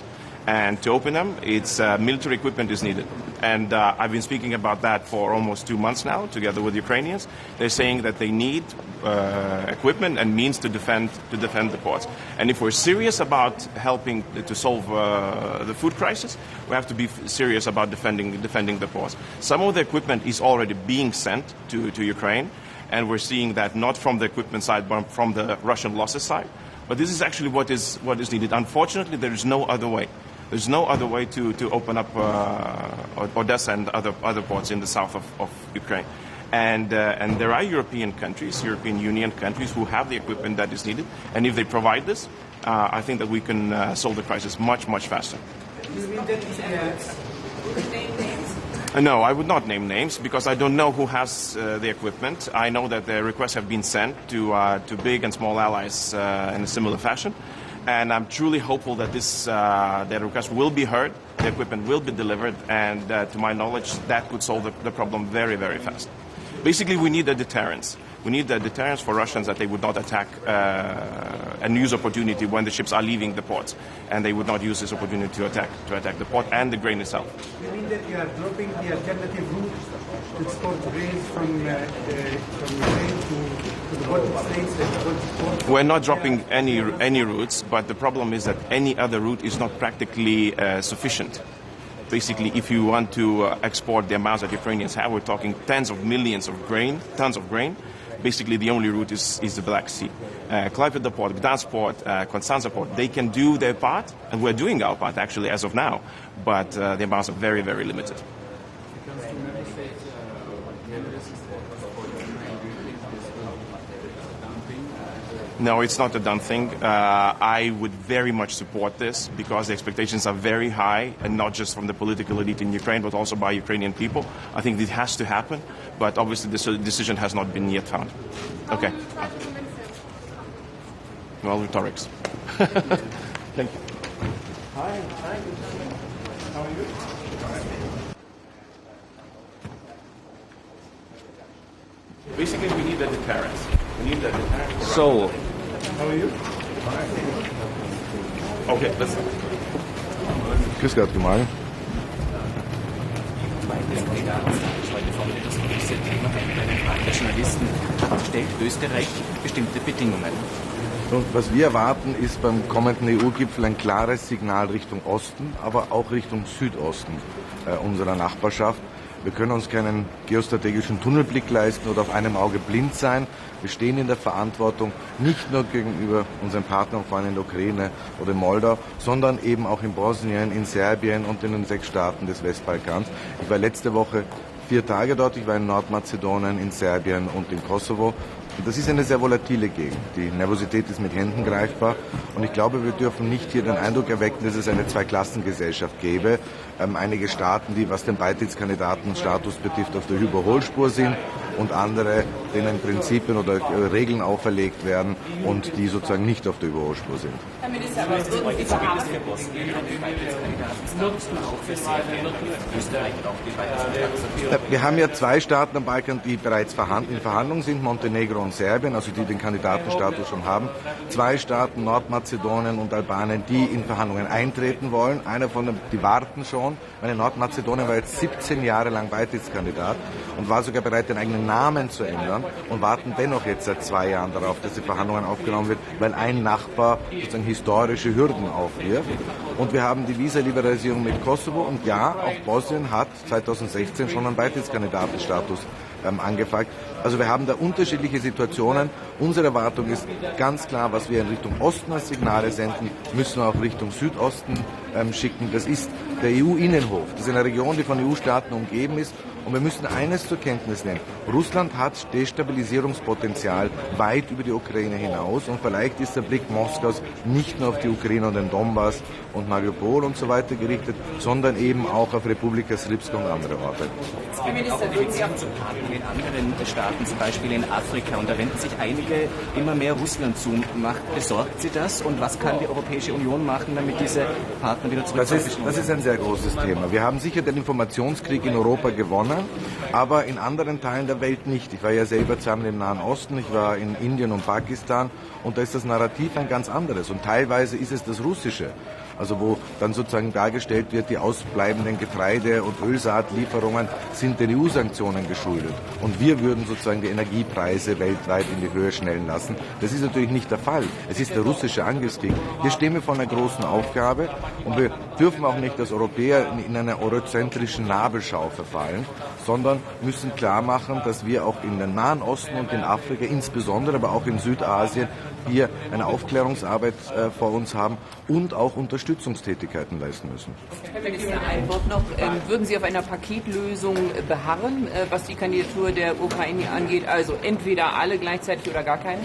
And to open them, it's military equipment is needed. And I've been speaking about that for almost 2 months now, together with Ukrainians. They're saying that they need equipment and means to defend the ports. And if we're serious about helping to solve the food crisis, we have to be serious about defending the ports. Some of the equipment is already being sent to Ukraine, and we're seeing that not from the equipment side, but from the Russian losses side. But this is actually what is needed. Unfortunately, there is no other way. There's no other way to open up Odessa and other ports in the south of Ukraine. And there are European countries, European Union countries, who have the equipment that is needed. And if they provide this, I think that we can solve the crisis much, much faster. No, I would not name names because I don't know who has the equipment. I know that the requests have been sent to big and small allies in a similar fashion. And I'm truly hopeful that that request will be heard, the equipment will be delivered, and to my knowledge, that could solve the problem very, very fast. Basically, we need a deterrence. We need a deterrence for Russians that they would not attack and use opportunity when the ships are leaving the ports, and they would not use this opportunity to attack the port and the grain itself. You mean that you are dropping the alternative route to export grains from Ukraine to the Baltic states? We're not dropping any routes, but the problem is that any other route is not practically sufficient. Basically, if you want to export the amounts that Ukrainians have, we're talking tons of grain. Basically, the only route is the Black Sea. Klaipėda port, Gdansk port, Constanța port, they can do their part, and we're doing our part actually as of now, but the amounts are very, very limited. No, it's not a done thing. I would very much support this because the expectations are very high, and not just from the political elite in Ukraine, but also by Ukrainian people. I think this has to happen, but obviously this decision has not been yet found. Okay. Well, rhetorics. Thank you. Hi. How are you? Basically, we need a deterrence. So, how are you? Okay, let's. Grüß Gott, gemahlen. Journalisten stellt Österreich bestimmte Bedingungen. Und was wir erwarten, ist beim kommenden EU-Gipfel ein klares Signal Richtung Osten, aber auch Richtung Südosten unserer Nachbarschaft. Wir können uns keinen geostrategischen Tunnelblick leisten oder auf einem Auge blind sein. Wir stehen in der Verantwortung, nicht nur gegenüber unseren Partnern und Freunden in der Ukraine oder in Moldau, sondern eben auch in Bosnien, in Serbien und in den 6 Staaten des Westbalkans. Ich war letzte Woche 4 Tage dort. Ich war in Nordmazedonien, in Serbien und in Kosovo. Und das ist eine sehr volatile Gegend. Die Nervosität ist mit Händen greifbar. Und ich glaube, wir dürfen nicht hier den Eindruck erwecken, dass es eine Zweiklassengesellschaft gäbe. Einige Staaten, die, was den Beitrittskandidatenstatus betrifft, auf der Überholspur sind und andere, denen Prinzipien oder Regeln auferlegt werden und die sozusagen nicht auf der Überholspur sind. Herr Minister, aber irgendwie verhaftet für Bosnien einen Beitrittskandidatenstatus auch für Serbien, Österreich und auch die Beitrittskandidaten. Wir haben ja 2 Staaten am Balkan, die bereits in Verhandlungen sind, Montenegro und Serbien, also die den Kandidatenstatus schon haben. 2 Staaten, Nordmazedonien und Albanien, die in Verhandlungen eintreten wollen. Einer von denen, die warten schon. Meine Nordmazedonien war jetzt 17 Jahre lang Beitrittskandidat und war sogar bereit, den eigenen Namen zu ändern und warten dennoch jetzt seit 2 Jahren darauf, dass die Verhandlungen aufgenommen wird, weil ein Nachbar sozusagen historische Hürden aufwirft. Und wir haben die Visaliberalisierung mit Kosovo und ja, auch Bosnien hat 2016 schon einen Beitrittskandidatenstatus angefragt. Also wir haben da unterschiedliche Situationen. Unsere Erwartung ist ganz klar, was wir in Richtung Osten als Signale senden, müssen wir auch Richtung Südosten schicken. Das ist der EU-Innenhof. Das ist eine Region, die von EU-Staaten umgeben ist. Und wir müssen eines zur Kenntnis nehmen. Russland hat Destabilisierungspotenzial weit über die Ukraine hinaus. Und vielleicht ist der Blick Moskaus nicht nur auf die Ukraine und den Donbass und Mariupol und so weiter gerichtet, sondern eben auch auf Republika Srpska und andere Orte. Herr Minister, würden Sie auch zu Partnern in anderen Staaten, zum Beispiel in Afrika, und da wenden sich einige immer mehr Russland zu. Besorgt Sie das? Und was kann die Europäische Union machen, damit diese Partner wieder zurückkommen? Das ist ein sehr großes Thema. Wir haben sicher den Informationskrieg in Europa gewonnen, aber in anderen Teilen der Welt nicht. Ich war ja selber zweimal im Nahen Osten, ich war in Indien und Pakistan und da ist das Narrativ ein ganz anderes und teilweise ist es das russische. Also wo dann sozusagen dargestellt wird, die ausbleibenden Getreide- und Ölsaatlieferungen sind den EU-Sanktionen geschuldet. Und wir würden sozusagen die Energiepreise weltweit in die Höhe schnellen lassen. Das ist natürlich nicht der Fall. Es ist der russische Angriffskrieg. Hier stehen wir vor einer großen Aufgabe und wir dürfen auch nicht als Europäer in einer eurozentrischen Nabelschau verfallen, sondern müssen klar machen, dass wir auch in den Nahen Osten und in Afrika, insbesondere aber auch in Südasien, hier eine Aufklärungsarbeit vor uns haben und auch Unterstützungstätigkeiten leisten müssen. Herr Minister, ein Wort noch. Würden Sie auf einer Paketlösung beharren, was die Kandidatur der Ukraine angeht? Also entweder alle gleichzeitig oder gar keine?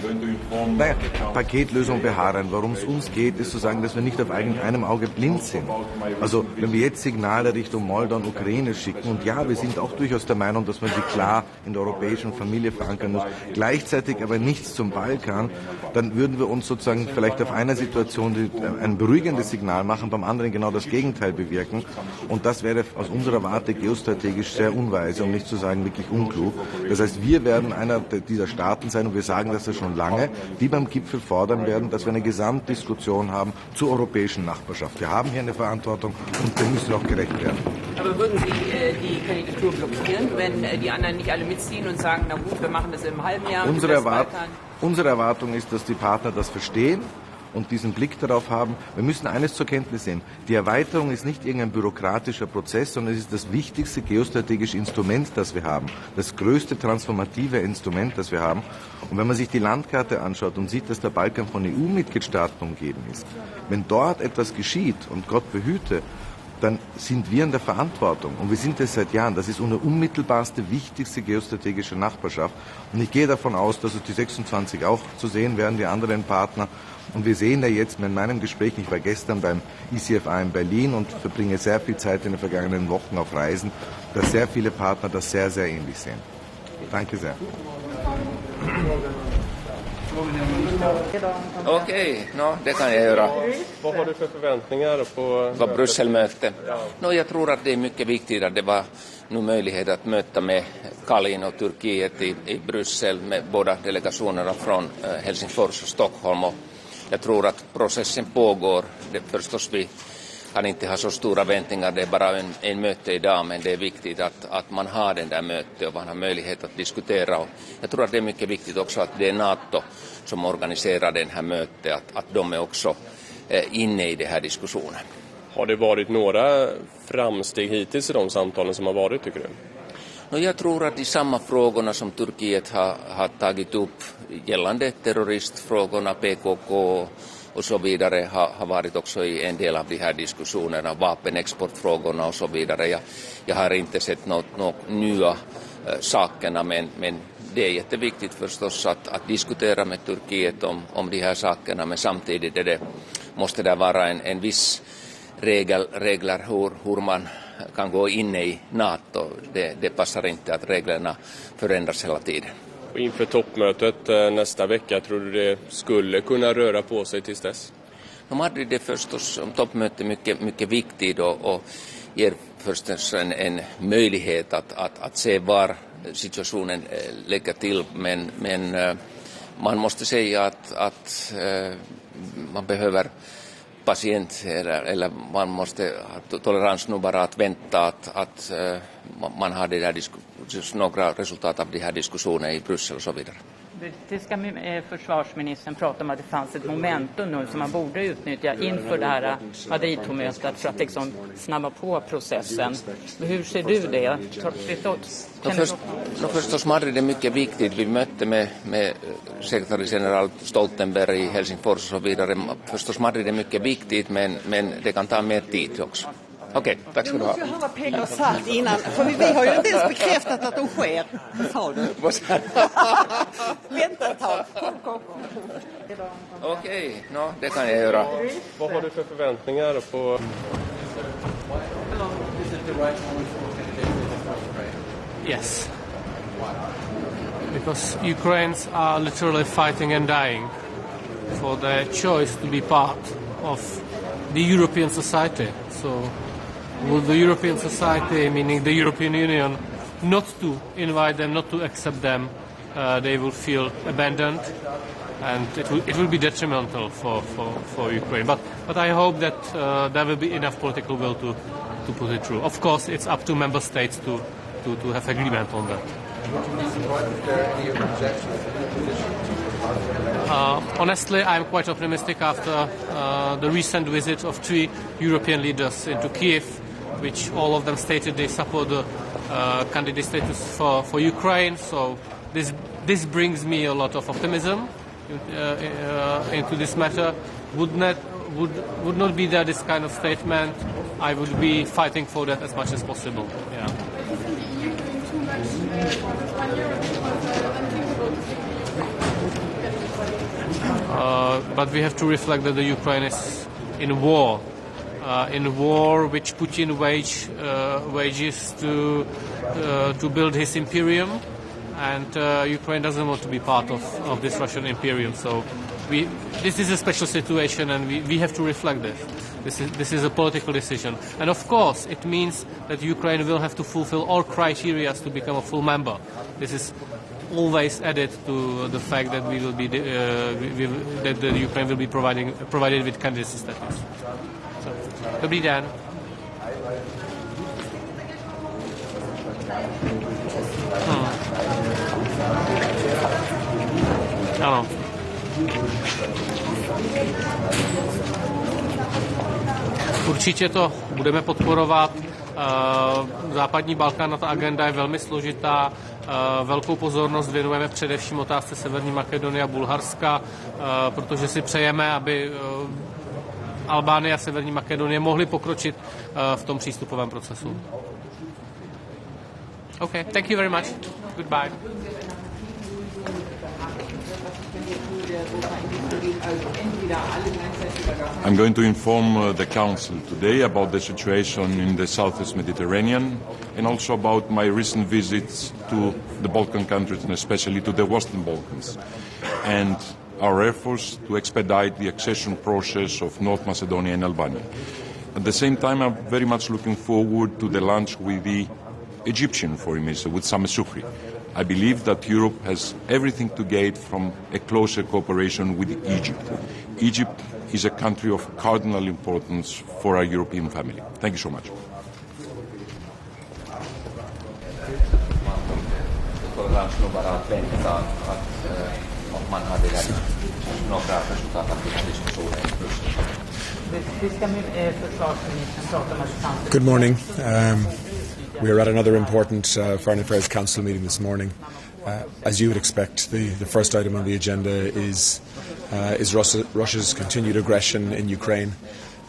Naja, Paketlösung beharren. Worum es uns geht, ist zu sagen, dass wir nicht auf einem Auge blind sind. Also wenn wir jetzt Signale Richtung Moldau und Ukraine schicken, und ja, wir sind auch durchaus der Meinung, dass man sie klar in der europäischen Familie verankern muss, gleichzeitig aber nichts zum Balkan, dann würden wir uns sozusagen vielleicht auf einer Situation ein beruhigendes Signal machen, beim anderen genau das Gegenteil bewirken. Und das wäre aus unserer Warte geostrategisch sehr unweise, um nicht zu sagen wirklich unklug. Das heißt, wir werden einer dieser Staaten sein, und wir sagen das ja schon lange, die beim Gipfel fordern werden, dass wir eine Gesamtdiskussion haben zur europäischen Nachbarschaft. Wir haben hier eine Verantwortung und wir müssen auch gerecht werden. Aber würden Sie die Kandidatur blockieren, wenn die anderen nicht alle mitziehen und sagen, na gut, wir machen das im halben Jahr? Unsere Erwartung ist, dass die Partner das verstehen und diesen Blick darauf haben. Wir müssen eines zur Kenntnis nehmen. Die Erweiterung ist nicht irgendein bürokratischer Prozess, sondern es ist das wichtigste geostrategische Instrument, das wir haben. Das größte transformative Instrument, das wir haben. Und wenn man sich die Landkarte anschaut und sieht, dass der Balkan von EU-Mitgliedstaaten umgeben ist, wenn dort etwas geschieht, und Gott behüte, dann sind wir in der Verantwortung. Und wir sind das seit Jahren. Das ist unsere unmittelbarste, wichtigste geostrategische Nachbarschaft. Und ich gehe davon aus, dass es die 26 auch zu sehen werden, die anderen Partner. Und wir sehen ja jetzt in meinem Gespräch, ich war gestern beim ECFA in Berlin und verbringe sehr viel Zeit in den vergangenen Wochen auf Reisen, dass sehr viele Partner das sehr, sehr ähnlich sehen. Danke sehr. Okej, det kan jag göra. Vad har du för förväntningar på Vad Brysselmöte? Jag tror att det är mycket viktigt att det var nu möjlighet att möta med Kalin och Turkiet i Bryssel med båda delegationerna från Helsingfors och Stockholm. Och jag tror att processen pågår. Det förstås vi kan inte ha så stora väntningar, det är bara en möte idag, men det är viktigt att man har den där mötet och man har möjlighet att diskutera. Och jag tror att det är mycket viktigt också att det är NATO som organiserar den här mötet, att de är också inne i den här diskussionen. Har det varit några framsteg hittills i de samtalen som har varit, tycker du? Jag tror att de samma frågorna som Turkiet har tagit upp gällande terroristfrågorna, PKK och så vidare har varit också i en del av de här diskussionerna, vapenexportfrågorna och så vidare. Jag har inte sett något nya sakerna, men det är jätteviktigt förstås att diskutera med Turkiet om de här sakerna, men samtidigt måste det vara en viss regler hur man kan gå in i NATO. Det passar inte att reglerna förändras hela tiden. Och inför toppmötet nästa vecka, tror du det skulle kunna röra på sig tills dess? Madrid är förstås toppmöte mycket viktigt och ger förstås en möjlighet att se var situationen lägger till, men man måste säga att man behöver patient eller man måste ha tolerans nu bara att vänta att man har det där några resultat av de här diskussionerna i Bryssel och så vidare. Brittiska försvarsministern pratar om att det fanns ett momentum nu som man borde utnyttja inför det här Madrid-mötet för att liksom snabba på processen. Hur ser du det? Förstås Madrid är mycket viktigt. Vi mötte med sekreterargeneral Stoltenberg i Helsingfors och så vidare. Förstås Madrid är mycket viktigt, men det kan ta mer tid också. Okej, tack ska du ha. Jag måste ju höra pengar och salt innan, för vi har ju inte ens bekräftat att de sker. Vad sa du? Vänta ett tag. Kom. Okej, det kan jag göra. Vad har du för förväntningar på... Yes. Because Ukrainians are literally fighting and dying for their choice to be part of the European society. So will the European society, meaning the European Union, not to invite them, not to accept them, they will feel abandoned, and it will be detrimental for Ukraine. But I hope that there will be enough political will to put it through. Of course, it's up to member states to have agreement on that. Honestly, I'm quite optimistic after the recent visit of 3 European leaders into Kiev, which all of them stated they support the candidate status for Ukraine. So this brings me a lot of optimism. into this matter. Would not be there this kind of statement, I would be fighting for that as much as possible. Yeah. But we have to reflect that the Ukraine is in war which Putin wages to build his imperium, and Ukraine doesn't want to be part of this Russian imperium. So this is a special situation, and we have to reflect this. This is a political decision, and of course it means that Ukraine will have to fulfill all criteria to become a full member. This is always added to the fact that we will be that the Ukraine will be provided with candidacy status. So, dobrý den. Ano. Určitě to budeme podporovat. Západní Balkán, ta agenda je velmi složitá. Velkou pozornost věnujeme především otázce Severní Makedonie a Bulharska, protože si přejeme, aby Albánie a Severní Makedonie mohly pokročit v tom přístupovém procesu. Okay, thank you very much. Goodbye. I'm going to inform the Council today about the situation in the Southeast Mediterranean and also about my recent visits to the Balkan countries and especially to the Western Balkans and our efforts to expedite the accession process of North Macedonia and Albania. At the same time, I'm very much looking forward to the lunch with the Egyptian Foreign Minister, with Sameh Shoukry. I believe that Europe has everything to gain from a closer cooperation with Egypt. Egypt is a country of cardinal importance for our European family. Thank you so much. Good morning. We are at another important Foreign Affairs Council meeting this morning. As you would expect, the first item on the agenda is Russia's continued aggression in Ukraine.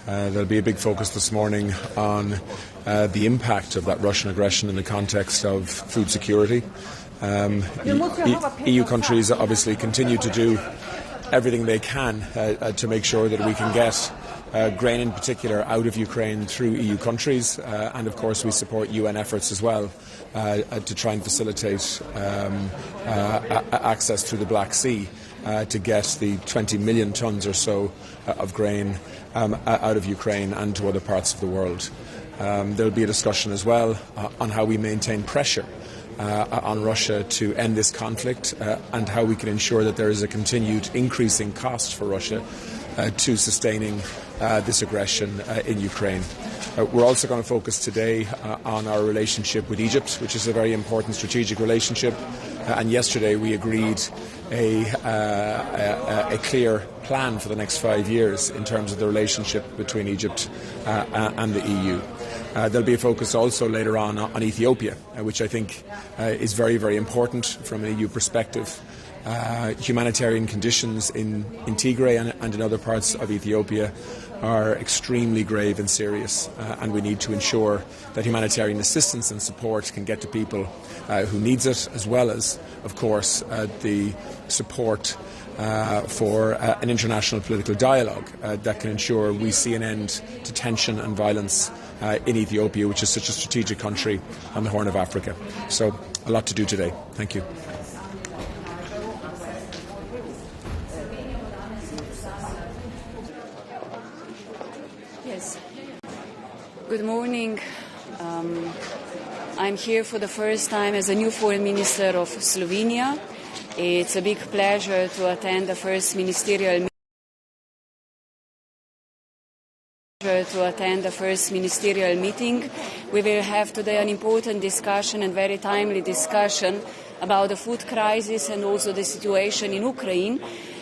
There'll be a big focus this morning on the impact of that Russian aggression in the context of food security. EU countries obviously continue to do everything they can to make sure that we can get grain in particular out of Ukraine through EU countries, and of course we support UN efforts as well to try and facilitate access through the Black Sea to get the 20 million tonnes or so of grain out of Ukraine and to other parts of the world. There will be a discussion as well on how we maintain pressure on Russia to end this conflict and how we can ensure that there is a continued increasing cost for Russia to sustaining this aggression in Ukraine. We're also going to focus today on our relationship with Egypt, which is a very important strategic relationship. And yesterday we agreed a clear plan for the next 5 years in terms of the relationship between Egypt and the EU. There'll be a focus also later on Ethiopia, which I think is very, very important from an EU perspective. Humanitarian conditions in Tigray and in other parts of Ethiopia are extremely grave and serious, and we need to ensure that humanitarian assistance and support can get to people who needs it, as well as, of course, the support for an international political dialogue that can ensure we see an end to tension and violence in Ethiopia, which is such a strategic country on the Horn of Africa. So a lot to do today. Thank you. Yes. Good morning. I'm here for the first time as a new foreign minister of Slovenia. It's a big pleasure to attend the first ministerial meeting. We will have today an important discussion and very timely discussion about the food crisis and also the situation in Ukraine.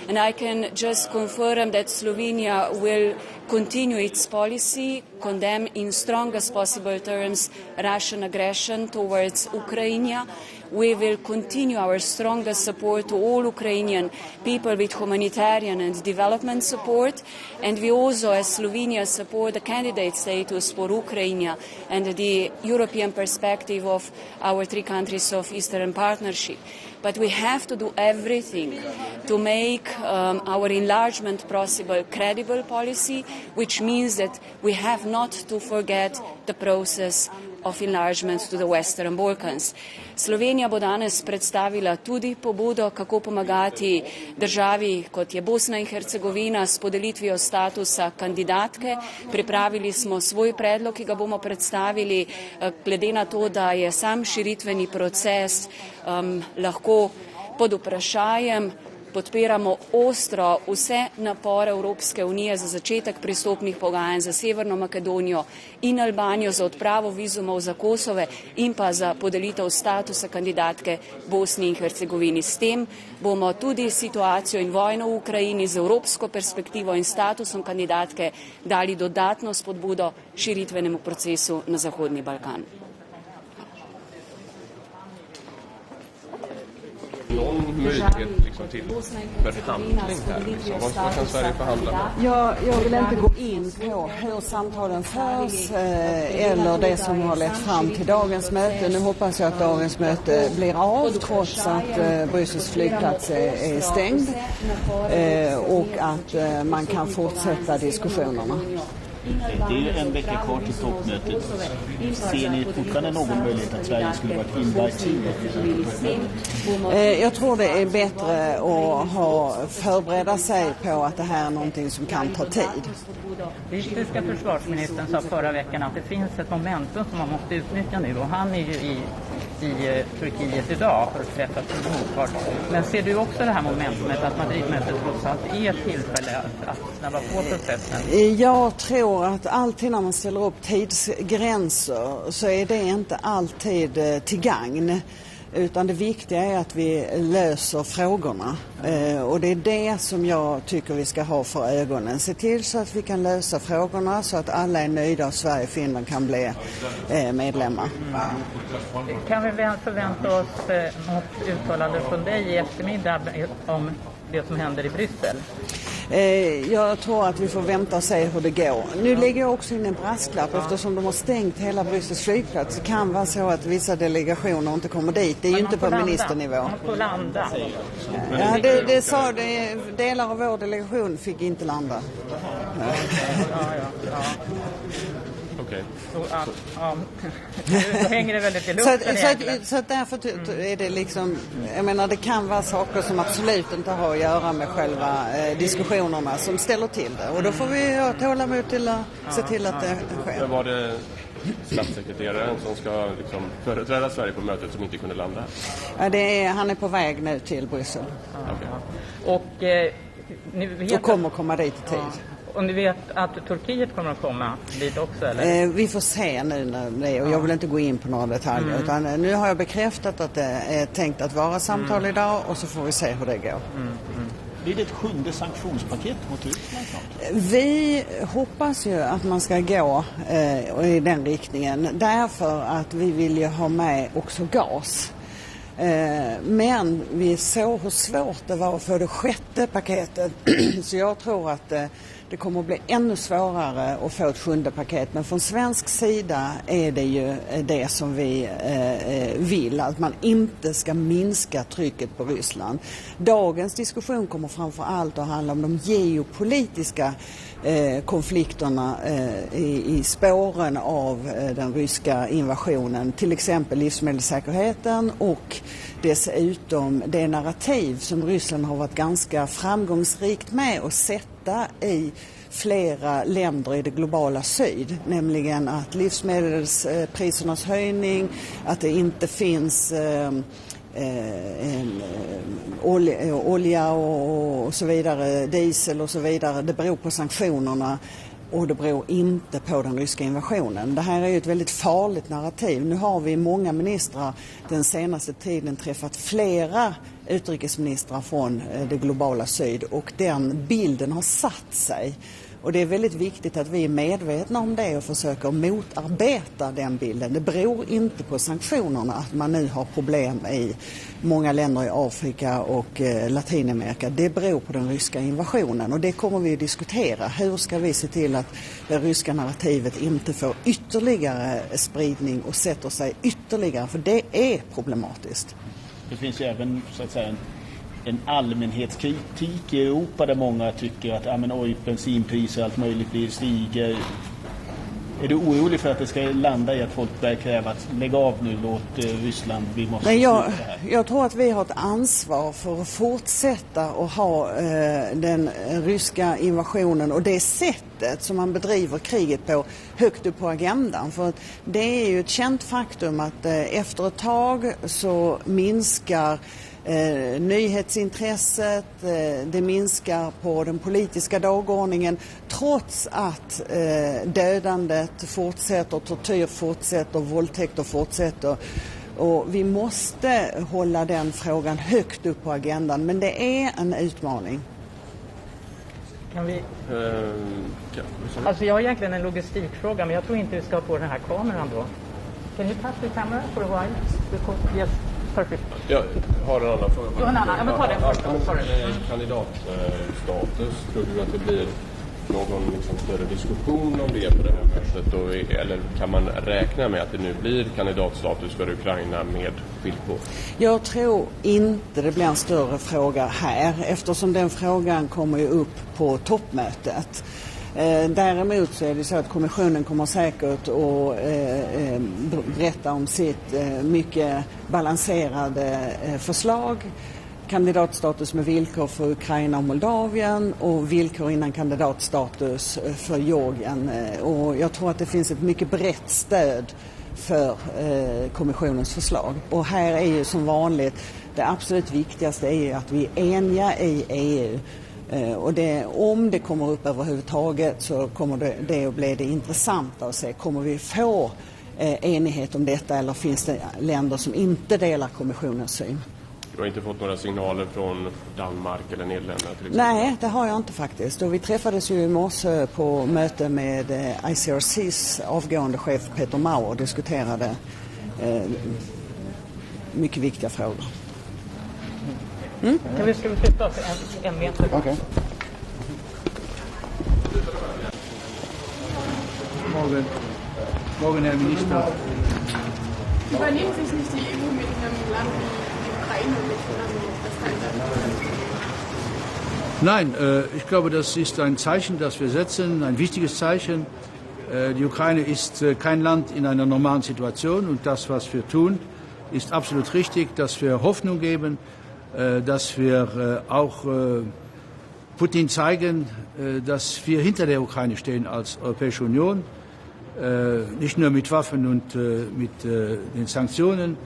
And I can just confirm that Slovenia will continue its policy, condemn in strongest possible terms Russian aggression towards Ukraine. we will continue our strongest support to all Ukrainian people with humanitarian and development support, and we also, as Slovenia, support the candidate status for Ukraine and the European perspective of our three countries of Eastern Partnership. But we have to do everything to make our enlargement possible credible policy, which means that we have not to forget the process of enlargement to the Western Balkans. Slovenija bo danes predstavila tudi pobudo, kako pomagati državi, kot je Bosna in Hercegovina, s podelitvijo statusa kandidatke. Pripravili smo svoj predlog, ki ga bomo predstavili, glede na to, da je sam širitveni proces lahko pod vprašajem. Podpiramo ostro vse napore Evropske unije za začetek pristopnih pogajanj za Severno Makedonijo in Albanijo, za odpravo vizumov za Kosove in pa za podelitev statusa kandidatke Bosni in Hercegovini. S tem bomo tudi situacijo in vojno v Ukrajini z evropsko perspektivo in statusom kandidatke dali dodatno spodbudo širitvenemu procesu na Zahodni Balkan. Någon möjlighet liksom till förhandling här? Liksom. Vad kan Sverige förhandla med? Jag vill inte gå in på hur samtalen förs eller det som har lett fram till dagens möte. Nu hoppas jag att dagens möte blir av trots att Bryssels flygplats är stängd och att man kan fortsätta diskussionerna. Det är ju en vecka kvar till toppmötet. Ser ni fortfarande någon möjlighet att Sverige skulle vara inviterat? Jag tror det är bättre att förbereda sig på att det här är någonting som kan ta tid. Brittiska försvarsministern sa förra veckan att det finns ett momentum som man måste utnyttja nu, och han är ju i Turkiet idag för att träffa sin motpart. Men ser du också det här momentumet att Madridmötet trots allt är ett tillfälle att snabba på processen? Jag tror att alltid när man ställer upp tidsgränser så är det inte alltid till gagn. Utan det viktiga är att vi löser frågorna. Och det är det som jag tycker vi ska ha för ögonen. Se till så att vi kan lösa frågorna så att alla är nöjda och Sverige och Finland kan bli medlemmar. Kan vi förvänta oss något uttalande från dig i eftermiddag om det som händer i Bryssel? Jag tror att vi får vänta och se hur det går. Nu lägger jag också in en brasklapp eftersom de har stängt hela Bryssels flygplats. Det kan vara så att vissa delegationer inte kommer dit. Det är ju inte på ministernivå. Man får landa. Ja, det sa det. Delar av vår delegation fick inte landa. Okej. Då hänger det väldigt i luften. Så därför är det liksom, jag menar, det kan vara saker som absolut inte har att göra med själva diskussionerna som ställer till det. Och då får vi ha tålamod till att se till att det sker. Var det statssekreteraren som ska liksom företräda Sverige på mötet som inte kunde landa? Ja, han är på väg nu till Bryssel. Och kommer komma dit i tid. Och ni vet att Turkiet kommer att komma dit också, eller? Vi får se nu när det är, och jag vill inte gå in på några detaljer. Utan nu har jag bekräftat att det är tänkt att vara samtal idag, och så får vi se hur det går. Blir det ett 7:e sanktionspaket mot Ryssland? Vi hoppas ju att man ska gå i den riktningen. Därför att vi vill ju ha med också gas. Men vi såg hur svårt det var att få det 6:e paketet. Så jag tror att det kommer att bli ännu svårare att få ett 7:e paket. Men från svensk sida är det ju det som vi vill. Att man inte ska minska trycket på Ryssland. Dagens diskussion kommer framför allt att handla om de geopolitiska konflikterna i spåren av den ryska invasionen. Till exempel livsmedelssäkerheten och dessutom det narrativ som Ryssland har varit ganska framgångsrikt med att sätta i flera länder i det globala syd, nämligen att livsmedelsprisernas höjning, att det inte finns olja och så vidare, diesel och så vidare, det beror på sanktionerna och det beror inte på den ryska invasionen. Det här är ju ett väldigt farligt narrativ. Nu har vi många ministrar den senaste tiden träffat flera utrikesministrar från det globala syd, och den bilden har satt sig. Och det är väldigt viktigt att vi är medvetna om det och försöker motarbeta den bilden. Det beror inte på sanktionerna att man nu har problem i många länder i Afrika och Latinamerika. Det beror på den ryska invasionen och det kommer vi att diskutera. Hur ska vi se till att det ryska narrativet inte får ytterligare spridning och sätter sig ytterligare, för det är problematiskt. Det finns ju även så att säga en allmänhetskritik i Europa där många tycker att bensinpriser och allt möjligt stiger. Är du orolig för att det ska landa i att folk börjar kräva att lägga av nu, låt Ryssland, vi måste sluta det här? Jag tror att vi har ett ansvar för att fortsätta att ha den ryska invasionen och det sättet som man bedriver kriget på högt upp på agendan. För det är ju ett känt faktum att efter ett tag så minskar nyhetsintresset, det minskar på den politiska dagordningen trots att dödandet fortsätter, tortyr fortsätter, våldtäkter fortsätter. Och vi måste hålla den frågan högt upp på agendan, men det är en utmaning. Kan vi... Alltså jag har egentligen en logistikfråga, men jag tror inte vi ska på den här kameran då. Can you pass the camera for a while? Because, yes. Perfect. Jag har en annan fråga. Du har en annan? Ja, men ta den först. Kandidatstatus, tror du att det blir någon större diskussion om det på det här mötet? Eller kan man räkna med att det nu blir kandidatstatus för Ukraina med villkor? Jag tror inte det blir en större fråga här eftersom den frågan kommer ju upp på toppmötet. Däremot så är det så att kommissionen kommer säkert att berätta om sitt mycket balanserade förslag. Kandidatstatus med villkor för Ukraina och Moldavien och villkor innan kandidatstatus för Georgien. Och jag tror att det finns ett mycket brett stöd för kommissionens förslag. Och här är ju som vanligt det absolut viktigaste är att vi är eniga i EU. Och om det kommer upp överhuvudtaget så kommer det att bli det intressanta att se. Kommer vi få enighet om detta eller finns det länder som inte delar kommissionens syn? Du har inte fått några signaler från Danmark eller Nederländerna till exempel? Nej, det har jag inte faktiskt. Och vi träffades ju i morse på möte med ICRCs avgående chef Peter Mauer och diskuterade mycket viktiga frågor. Ska vi flytta oss en meter? Okej. Morgen, Herr Minister. Übernehmen sich nicht die EU mit einem Land wie die Ukraine mit das Nein, ich glaube, das ist ein Zeichen, das wir setzen, ein wichtiges Zeichen. Die Ukraine ist kein Land in einer normalen Situation und das, was wir tun, ist absolut richtig, dass wir Hoffnung geben, dass wir auch Putin zeigen, dass wir hinter der Ukraine stehen als Europäische Union, nicht nur mit Waffen und mit den Sanktionen,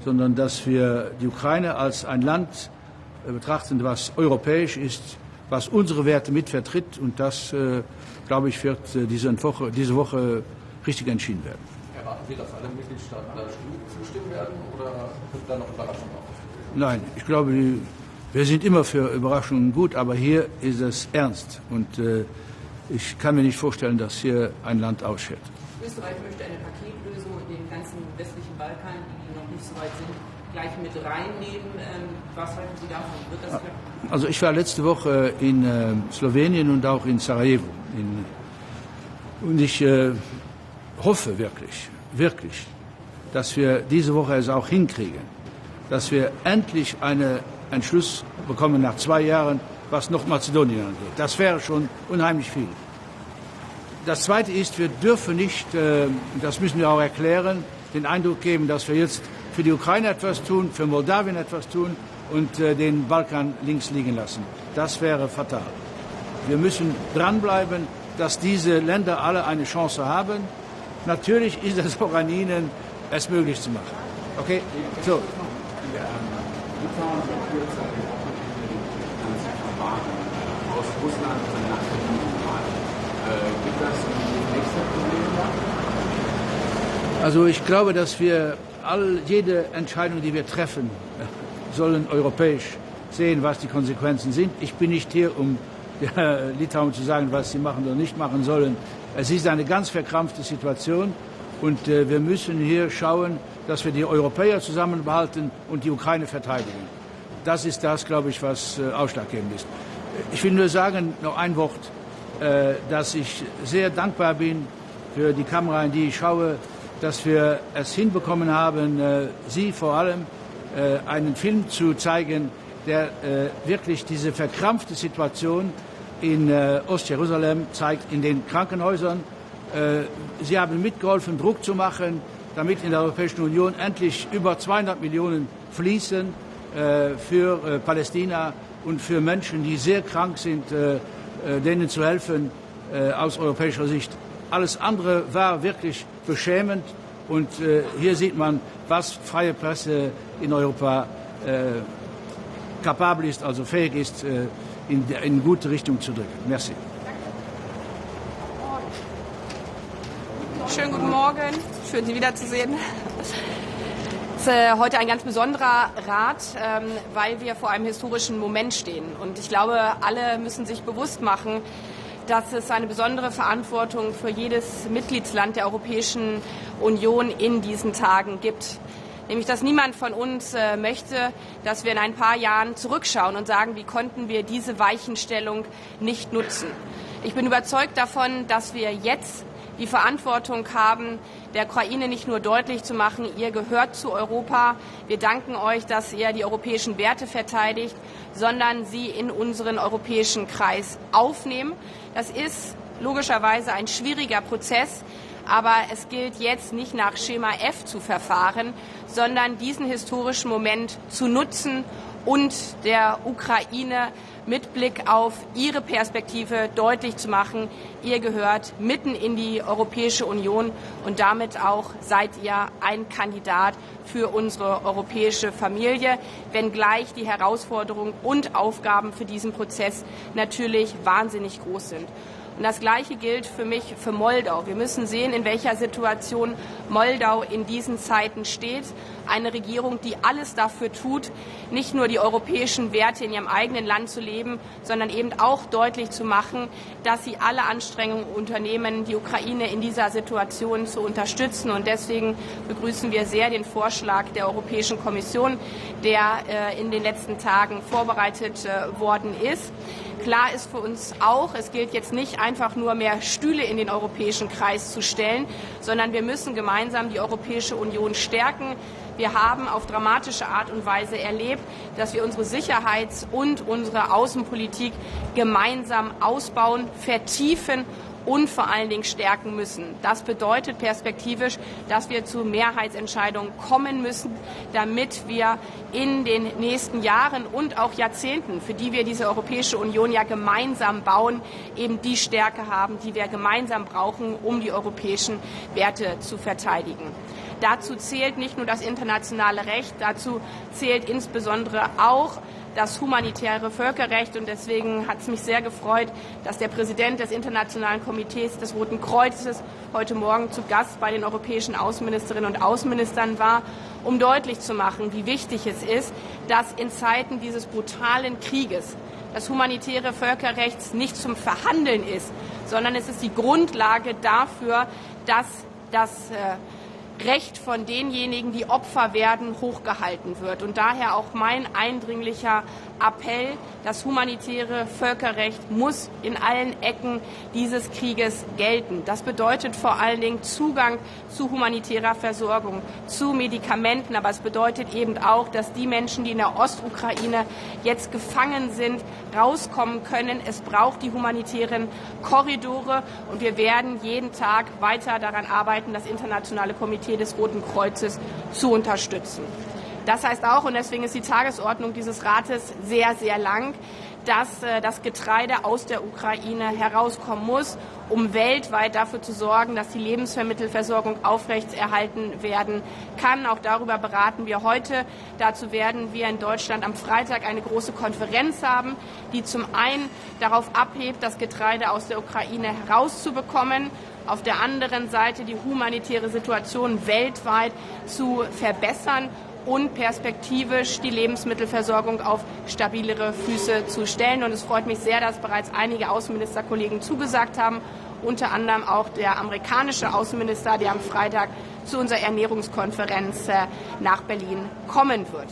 sondern dass wir die Ukraine als ein Land betrachten, was europäisch ist, was unsere Werte mitvertritt und das, glaube ich, wird diese Woche richtig entschieden werden. Erwarten Sie, dass alle Mitgliedstaaten da zustimmen werden oder wird da noch Überraschungen auf? Nein, ich glaube, wir sind immer für Überraschungen gut, aber hier ist es ernst und ich kann mir nicht vorstellen, dass hier ein Land ausschert. Österreich möchte eine Paketlösung in den ganzen westlichen Balkan, die noch nicht so weit sind, gleich mit reinnehmen. Was halten Sie davon? Wird das klappen? Also ich war letzte Woche in Slowenien und auch in Sarajevo. Und ich hoffe wirklich, dass wir diese Woche es auch hinkriegen, dass wir endlich einen Entschluss bekommen nach 2 Jahren, was Nordmazedonien angeht. Das wäre schon unheimlich viel. Das Zweite ist, wir dürfen nicht, das müssen wir auch erklären, den Eindruck geben, dass wir jetzt für die Ukraine etwas tun, für Moldawien etwas tun und den Balkan links liegen lassen. Das wäre fatal. Wir müssen dranbleiben, dass diese Länder alle eine Chance haben. Natürlich ist es auch an ihnen, es möglich zu machen. Okay? So. Also ich glaube, dass wir jede Entscheidung, die wir treffen, sollen europäisch sehen, was die Konsequenzen sind. Ich bin nicht hier, um Litauen zu sagen, was sie machen oder nicht machen sollen. Es ist eine ganz verkrampfte Situation und wir müssen hier schauen, dass wir die Europäer zusammenbehalten und die Ukraine verteidigen. Das ist das, glaube ich, was ausschlaggebend ist. Ich will nur sagen, noch ein Wort, dass ich sehr dankbar bin für die Kamera, in die ich schaue, dass wir es hinbekommen haben, Sie vor allem einen Film zu zeigen, der wirklich diese verkrampfte Situation in Ostjerusalem zeigt, in den Krankenhäusern. Sie haben mitgeholfen, Druck zu machen, damit in der Europäischen Union endlich über 200 Millionen fließen für Palästina und für Menschen, die sehr krank sind, denen zu helfen aus europäischer Sicht. Alles andere war wirklich beschämend und hier sieht man, was freie Presse in Europa kapabel ist, also fähig ist, in gute Richtung zu drücken. Merci. Schönen guten Morgen, schön Sie wiederzusehen. Es ist heute ein ganz besonderer Rat, weil wir vor einem historischen Moment stehen. Und ich glaube, alle müssen sich bewusst machen, dass es eine besondere Verantwortung für jedes Mitgliedsland der Europäischen Union in diesen Tagen gibt. Nämlich, dass niemand von uns möchte, dass wir in ein paar Jahren zurückschauen und sagen, wie konnten wir diese Weichenstellung nicht nutzen. Ich bin überzeugt davon, dass wir jetzt die Verantwortung haben, der Ukraine nicht nur deutlich zu machen, ihr gehört zu Europa, wir danken euch, dass ihr die europäischen Werte verteidigt, sondern sie in unseren europäischen Kreis aufnehmen. Das ist logischerweise ein schwieriger Prozess, aber es gilt jetzt nicht nach Schema F zu verfahren, sondern diesen historischen Moment zu nutzen und der Ukraine mit Blick auf ihre Perspektive deutlich zu machen, ihr gehört mitten in die Europäische Union und damit auch seid ihr ein Kandidat für unsere europäische Familie, wenngleich die Herausforderungen und Aufgaben für diesen Prozess natürlich wahnsinnig groß sind. Und das Gleiche gilt für mich für Moldau. Wir müssen sehen, in welcher Situation Moldau in diesen Zeiten steht. Eine Regierung, die alles dafür tut, nicht nur die europäischen Werte in ihrem eigenen Land zu leben, sondern eben auch deutlich zu machen, dass sie alle Anstrengungen unternehmen, die Ukraine in dieser Situation zu unterstützen. Und deswegen begrüßen wir sehr den Vorschlag der Europäischen Kommission, der in den letzten Tagen vorbereitet worden ist. Klar ist für uns auch, es gilt jetzt nicht einfach nur mehr Stühle in den europäischen Kreis zu stellen, sondern wir müssen gemeinsam die Europäische Union stärken. Wir haben auf dramatische Art und Weise erlebt, dass wir unsere Sicherheits- und unsere Außenpolitik gemeinsam ausbauen, vertiefen und vor allen Dingen stärken müssen. Das bedeutet perspektivisch, dass wir zu Mehrheitsentscheidungen kommen müssen, damit wir in den nächsten Jahren und auch Jahrzehnten, für die wir diese Europäische Union ja gemeinsam bauen, eben die Stärke haben, die wir gemeinsam brauchen, um die europäischen Werte zu verteidigen. Dazu zählt nicht nur das internationale Recht, dazu zählt insbesondere auch das humanitäre Völkerrecht. Und deswegen hat es mich sehr gefreut, dass der Präsident des Internationalen Komitees des Roten Kreuzes heute Morgen zu Gast bei den europäischen Außenministerinnen und Außenministern war, um deutlich zu machen, wie wichtig es ist, dass in Zeiten dieses brutalen Krieges das humanitäre Völkerrecht nicht zum Verhandeln ist, sondern es ist die Grundlage dafür, dass das Recht von denjenigen, die Opfer werden, hochgehalten wird. Und daher auch mein eindringlicher Appell, das humanitäre Völkerrecht muss in allen Ecken dieses Krieges gelten. Das bedeutet vor allen Dingen Zugang zu humanitärer Versorgung, zu Medikamenten, aber es bedeutet eben auch, dass die Menschen, die in der Ostukraine jetzt gefangen sind, rauskommen können. Es braucht die humanitären Korridore und wir werden jeden Tag weiter daran arbeiten, das internationale Komitee des Roten Kreuzes zu unterstützen. Das heißt auch, und deswegen ist die Tagesordnung dieses Rates sehr, sehr lang, dass das Getreide aus der Ukraine herauskommen muss, um weltweit dafür zu sorgen, dass die Lebensmittelversorgung aufrechterhalten werden kann. Auch darüber beraten wir heute. Dazu werden wir in Deutschland am Freitag eine große Konferenz haben, die zum einen darauf abhebt, das Getreide aus der Ukraine herauszubekommen, auf der anderen Seite die humanitäre Situation weltweit zu verbessern und perspektivisch die Lebensmittelversorgung auf stabilere Füße zu stellen. Und es freut mich sehr, dass bereits einige Außenministerkollegen zugesagt haben, unter anderem auch der amerikanische Außenminister, der am Freitag zu unserer Ernährungskonferenz nach Berlin kommen wird.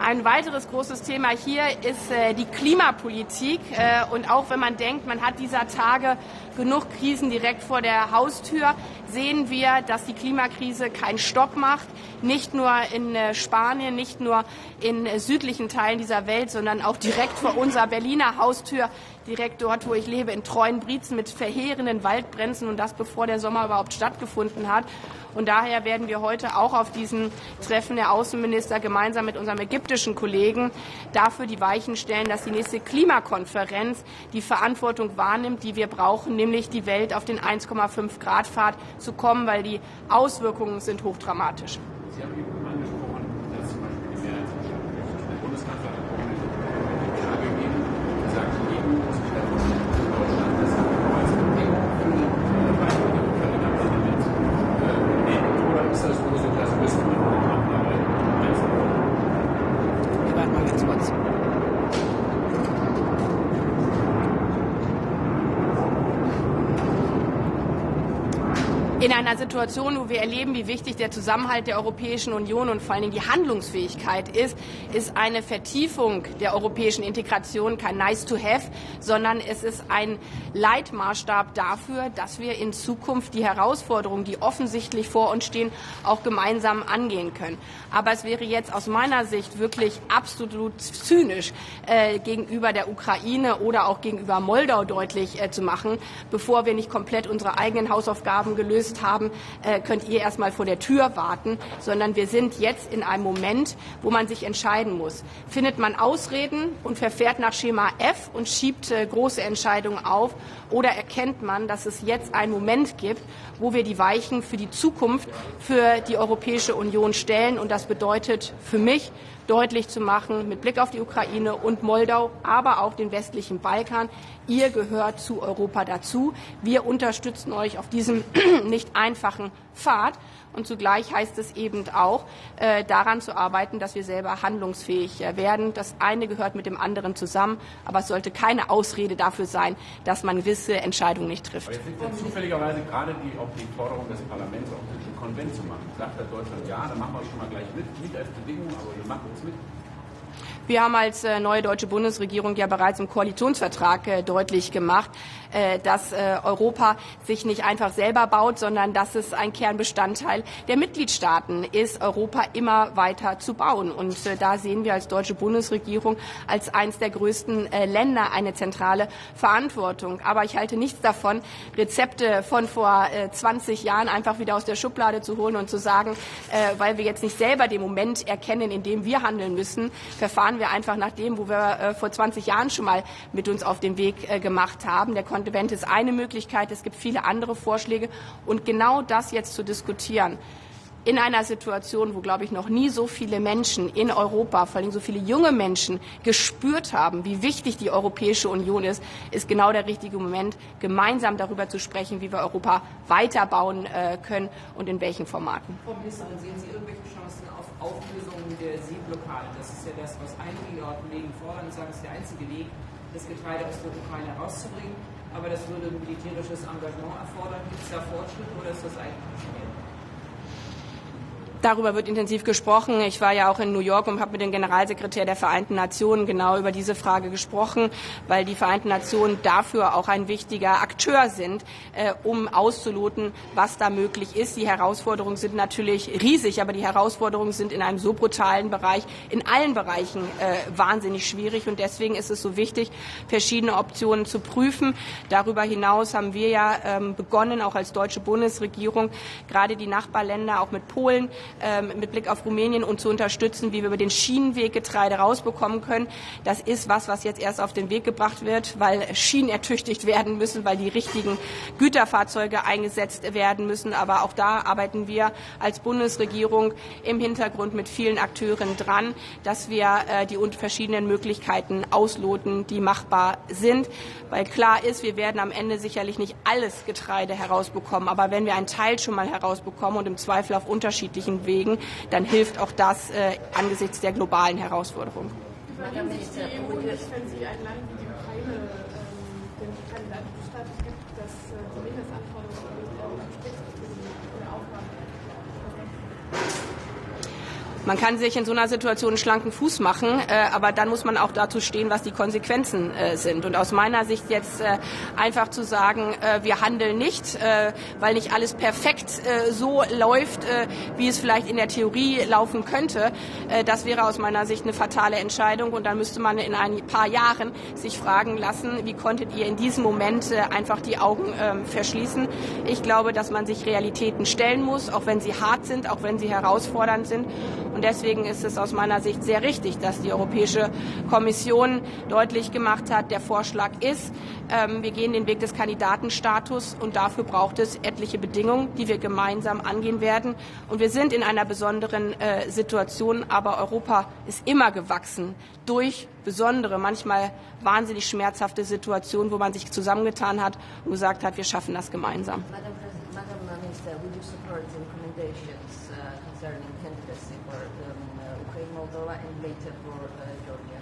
Ein weiteres großes Thema hier ist die Klimapolitik. Und auch wenn man denkt, man hat dieser Tage genug Krisen direkt vor der Haustür, sehen wir, dass die Klimakrise keinen Stopp macht. Nicht nur in Spanien, nicht nur in südlichen Teilen dieser Welt, sondern auch direkt vor unserer Berliner Haustür, direkt dort, wo ich lebe, in Treuenbrietzen mit verheerenden Waldbränden, und das bevor der Sommer überhaupt stattgefunden hat. Und daher werden wir heute auch auf diesem Treffen der Außenminister gemeinsam mit unserem ägyptischen Kollegen dafür die Weichen stellen, dass die nächste Klimakonferenz die Verantwortung wahrnimmt, die wir brauchen, nämlich die Welt auf den 1,5 Grad Pfad zu kommen, weil die Auswirkungen sind hochdramatisch. Sie haben eben angesprochen, dass zum Beispiel die Mehrheitsentscheidung der Bundeskanzlerin die Klage gegeben, sagt, die EU muss treffen, Deutschland das als Bedingung für die Beitritt der Ukraine am Parlament nehmen. Oder ist das nur so, das müssen wir machen, aber wir warten mal ganz kurz. In einer Situation, wo wir erleben, wie wichtig der Zusammenhalt der Europäischen Union und vor allen Dingen die Handlungsfähigkeit ist eine Vertiefung der europäischen Integration kein nice to have, sondern es ist ein Leitmaßstab dafür, dass wir in Zukunft die Herausforderungen, die offensichtlich vor uns stehen, auch gemeinsam angehen können. Aber es wäre jetzt aus meiner Sicht wirklich absolut zynisch, gegenüber der Ukraine oder auch gegenüber Moldau deutlich zu machen, bevor wir nicht komplett unsere eigenen Hausaufgaben gelöst haben, könnt ihr erstmal vor der Tür warten, sondern wir sind jetzt in einem Moment, wo man sich entscheiden muss. Findet man Ausreden und verfährt nach Schema F und schiebt große Entscheidungen auf, oder erkennt man, dass es jetzt einen Moment gibt, wo wir die Weichen für die Zukunft für die Europäische Union stellen, und das bedeutet für mich, deutlich zu machen, mit Blick auf die Ukraine und Moldau, aber auch den westlichen Balkan, ihr gehört zu Europa dazu. Wir unterstützen euch auf diesem nicht einfachen Pfad. Und zugleich heißt es eben auch, daran zu arbeiten, dass wir selber handlungsfähig werden. Das eine gehört mit dem anderen zusammen, aber es sollte keine Ausrede dafür sein, dass man gewisse Entscheidungen nicht trifft. Aber jetzt liegt ja zufälligerweise gerade die Forderung des Parlaments, auch den Konvent zu machen. Sagt der Deutschland ja, dann machen wir es schon mal gleich mit. Nicht als Bedingung, aber wir machen es mit. Wir haben als neue deutsche Bundesregierung ja bereits im Koalitionsvertrag deutlich gemacht, dass Europa sich nicht einfach selber baut, sondern dass es ein Kernbestandteil der Mitgliedstaaten ist, Europa immer weiter zu bauen. Und da sehen wir als deutsche Bundesregierung als eines der größten Länder eine zentrale Verantwortung. Aber ich halte nichts davon, Rezepte von vor 20 Jahren einfach wieder aus der Schublade zu holen und zu sagen, weil wir jetzt nicht selber den Moment erkennen, in dem wir handeln müssen, verfahren wir einfach nach dem, wo wir vor 20 Jahren schon mal mit uns auf den Weg gemacht haben. Der Konvent ist eine Möglichkeit, es gibt viele andere Vorschläge, und genau das jetzt zu diskutieren, in einer Situation, wo, glaube ich, noch nie so viele Menschen in Europa, vor allem so viele junge Menschen, gespürt haben, wie wichtig die Europäische Union ist, ist genau der richtige Moment, gemeinsam darüber zu sprechen, wie wir Europa weiterbauen können und in welchen Formaten. Frau Ministerin, sehen Sie irgendwelche Chancen auf Auflösung der Seeblockade? Das ist ja das, was einige Kollegen fordern und sagen, es ist der einzige Weg, das Getreide aus der Ukraine herauszubringen. Aber das würde militärisches Engagement erfordern. Gibt es da Fortschritte oder ist das eigentlich schnell? Darüber wird intensiv gesprochen. Ich war ja auch in New York und habe mit dem Generalsekretär der Vereinten Nationen genau über diese Frage gesprochen, weil die Vereinten Nationen dafür auch ein wichtiger Akteur sind, um auszuloten, was da möglich ist. Die Herausforderungen sind natürlich riesig, aber die Herausforderungen sind in einem so brutalen Bereich, in allen Bereichen wahnsinnig schwierig. Und deswegen ist es so wichtig, verschiedene Optionen zu prüfen. Darüber hinaus haben wir ja begonnen, auch als deutsche Bundesregierung, gerade die Nachbarländer, auch mit Polen, mit Blick auf Rumänien, und zu unterstützen, wie wir über den Schienenweg Getreide rausbekommen können. Das ist was jetzt erst auf den Weg gebracht wird, weil Schienen ertüchtigt werden müssen, weil die richtigen Güterfahrzeuge eingesetzt werden müssen. Aber auch da arbeiten wir als Bundesregierung im Hintergrund mit vielen Akteuren dran, dass wir die verschiedenen Möglichkeiten ausloten, die machbar sind. Weil klar ist, wir werden am Ende sicherlich nicht alles Getreide herausbekommen. Aber wenn wir einen Teil schon mal herausbekommen und im Zweifel auf unterschiedlichen Wegen, dann hilft auch das angesichts der globalen Herausforderung. Übernehmen sich die EU nicht, wenn sie ein Land wie die Ukraine den Kandidatenstatus gibt, dass die Mindestanforderungen entspricht oder Aufgaben? Man kann sich in so einer Situation einen schlanken Fuß machen, aber dann muss man auch dazu stehen, was die Konsequenzen sind. Und aus meiner Sicht jetzt einfach zu sagen, wir handeln nicht, weil nicht alles perfekt so läuft, wie es vielleicht in der Theorie laufen könnte, das wäre aus meiner Sicht eine fatale Entscheidung. Und dann müsste man in ein paar Jahren sich fragen lassen, wie konntet ihr in diesem Moment einfach die Augen verschließen. Ich glaube, dass man sich Realitäten stellen muss, auch wenn sie hart sind, auch wenn sie herausfordernd sind. Und deswegen ist es aus meiner Sicht sehr richtig, dass die Europäische Kommission deutlich gemacht hat, der Vorschlag ist, wir gehen den Weg des Kandidatenstatus und dafür braucht es etliche Bedingungen, die wir gemeinsam angehen werden. Und wir sind in einer besonderen Situation, aber Europa ist immer gewachsen durch besondere, manchmal wahnsinnig schmerzhafte Situationen, wo man sich zusammengetan hat und gesagt hat, wir schaffen das gemeinsam. Madam Minister, would you support the recommendations concerning candidacy for Ukraine, Moldova, and later for Georgia?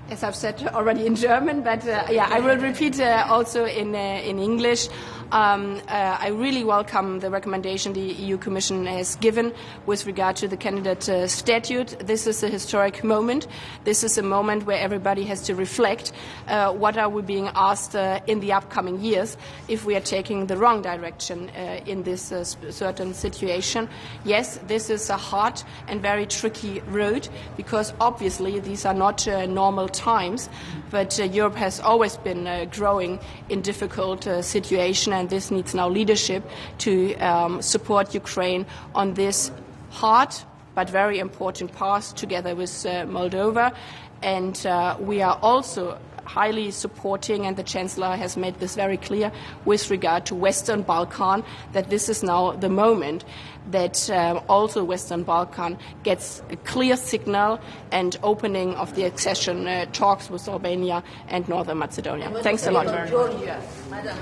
As I've said already in German, but yeah, I will repeat also in English. I really welcome the recommendation the EU Commission has given with regard to the candidate statute. This is a historic moment. This is a moment where everybody has to reflect what are we being asked in the upcoming years if we are taking the wrong direction in this certain situation. Yes, this is a hard and very tricky road because obviously these are not normal times, but Europe has always been growing in difficult situations, and this needs now leadership to support Ukraine on this hard but very important path together with Moldova. And we are also highly supporting, and the Chancellor has made this very clear with regard to Western Balkan, that this is now the moment that also Western Balkan gets a clear signal and opening of the accession talks with Albania and Northern Macedonia. Thanks a lot. Georgia. Madam.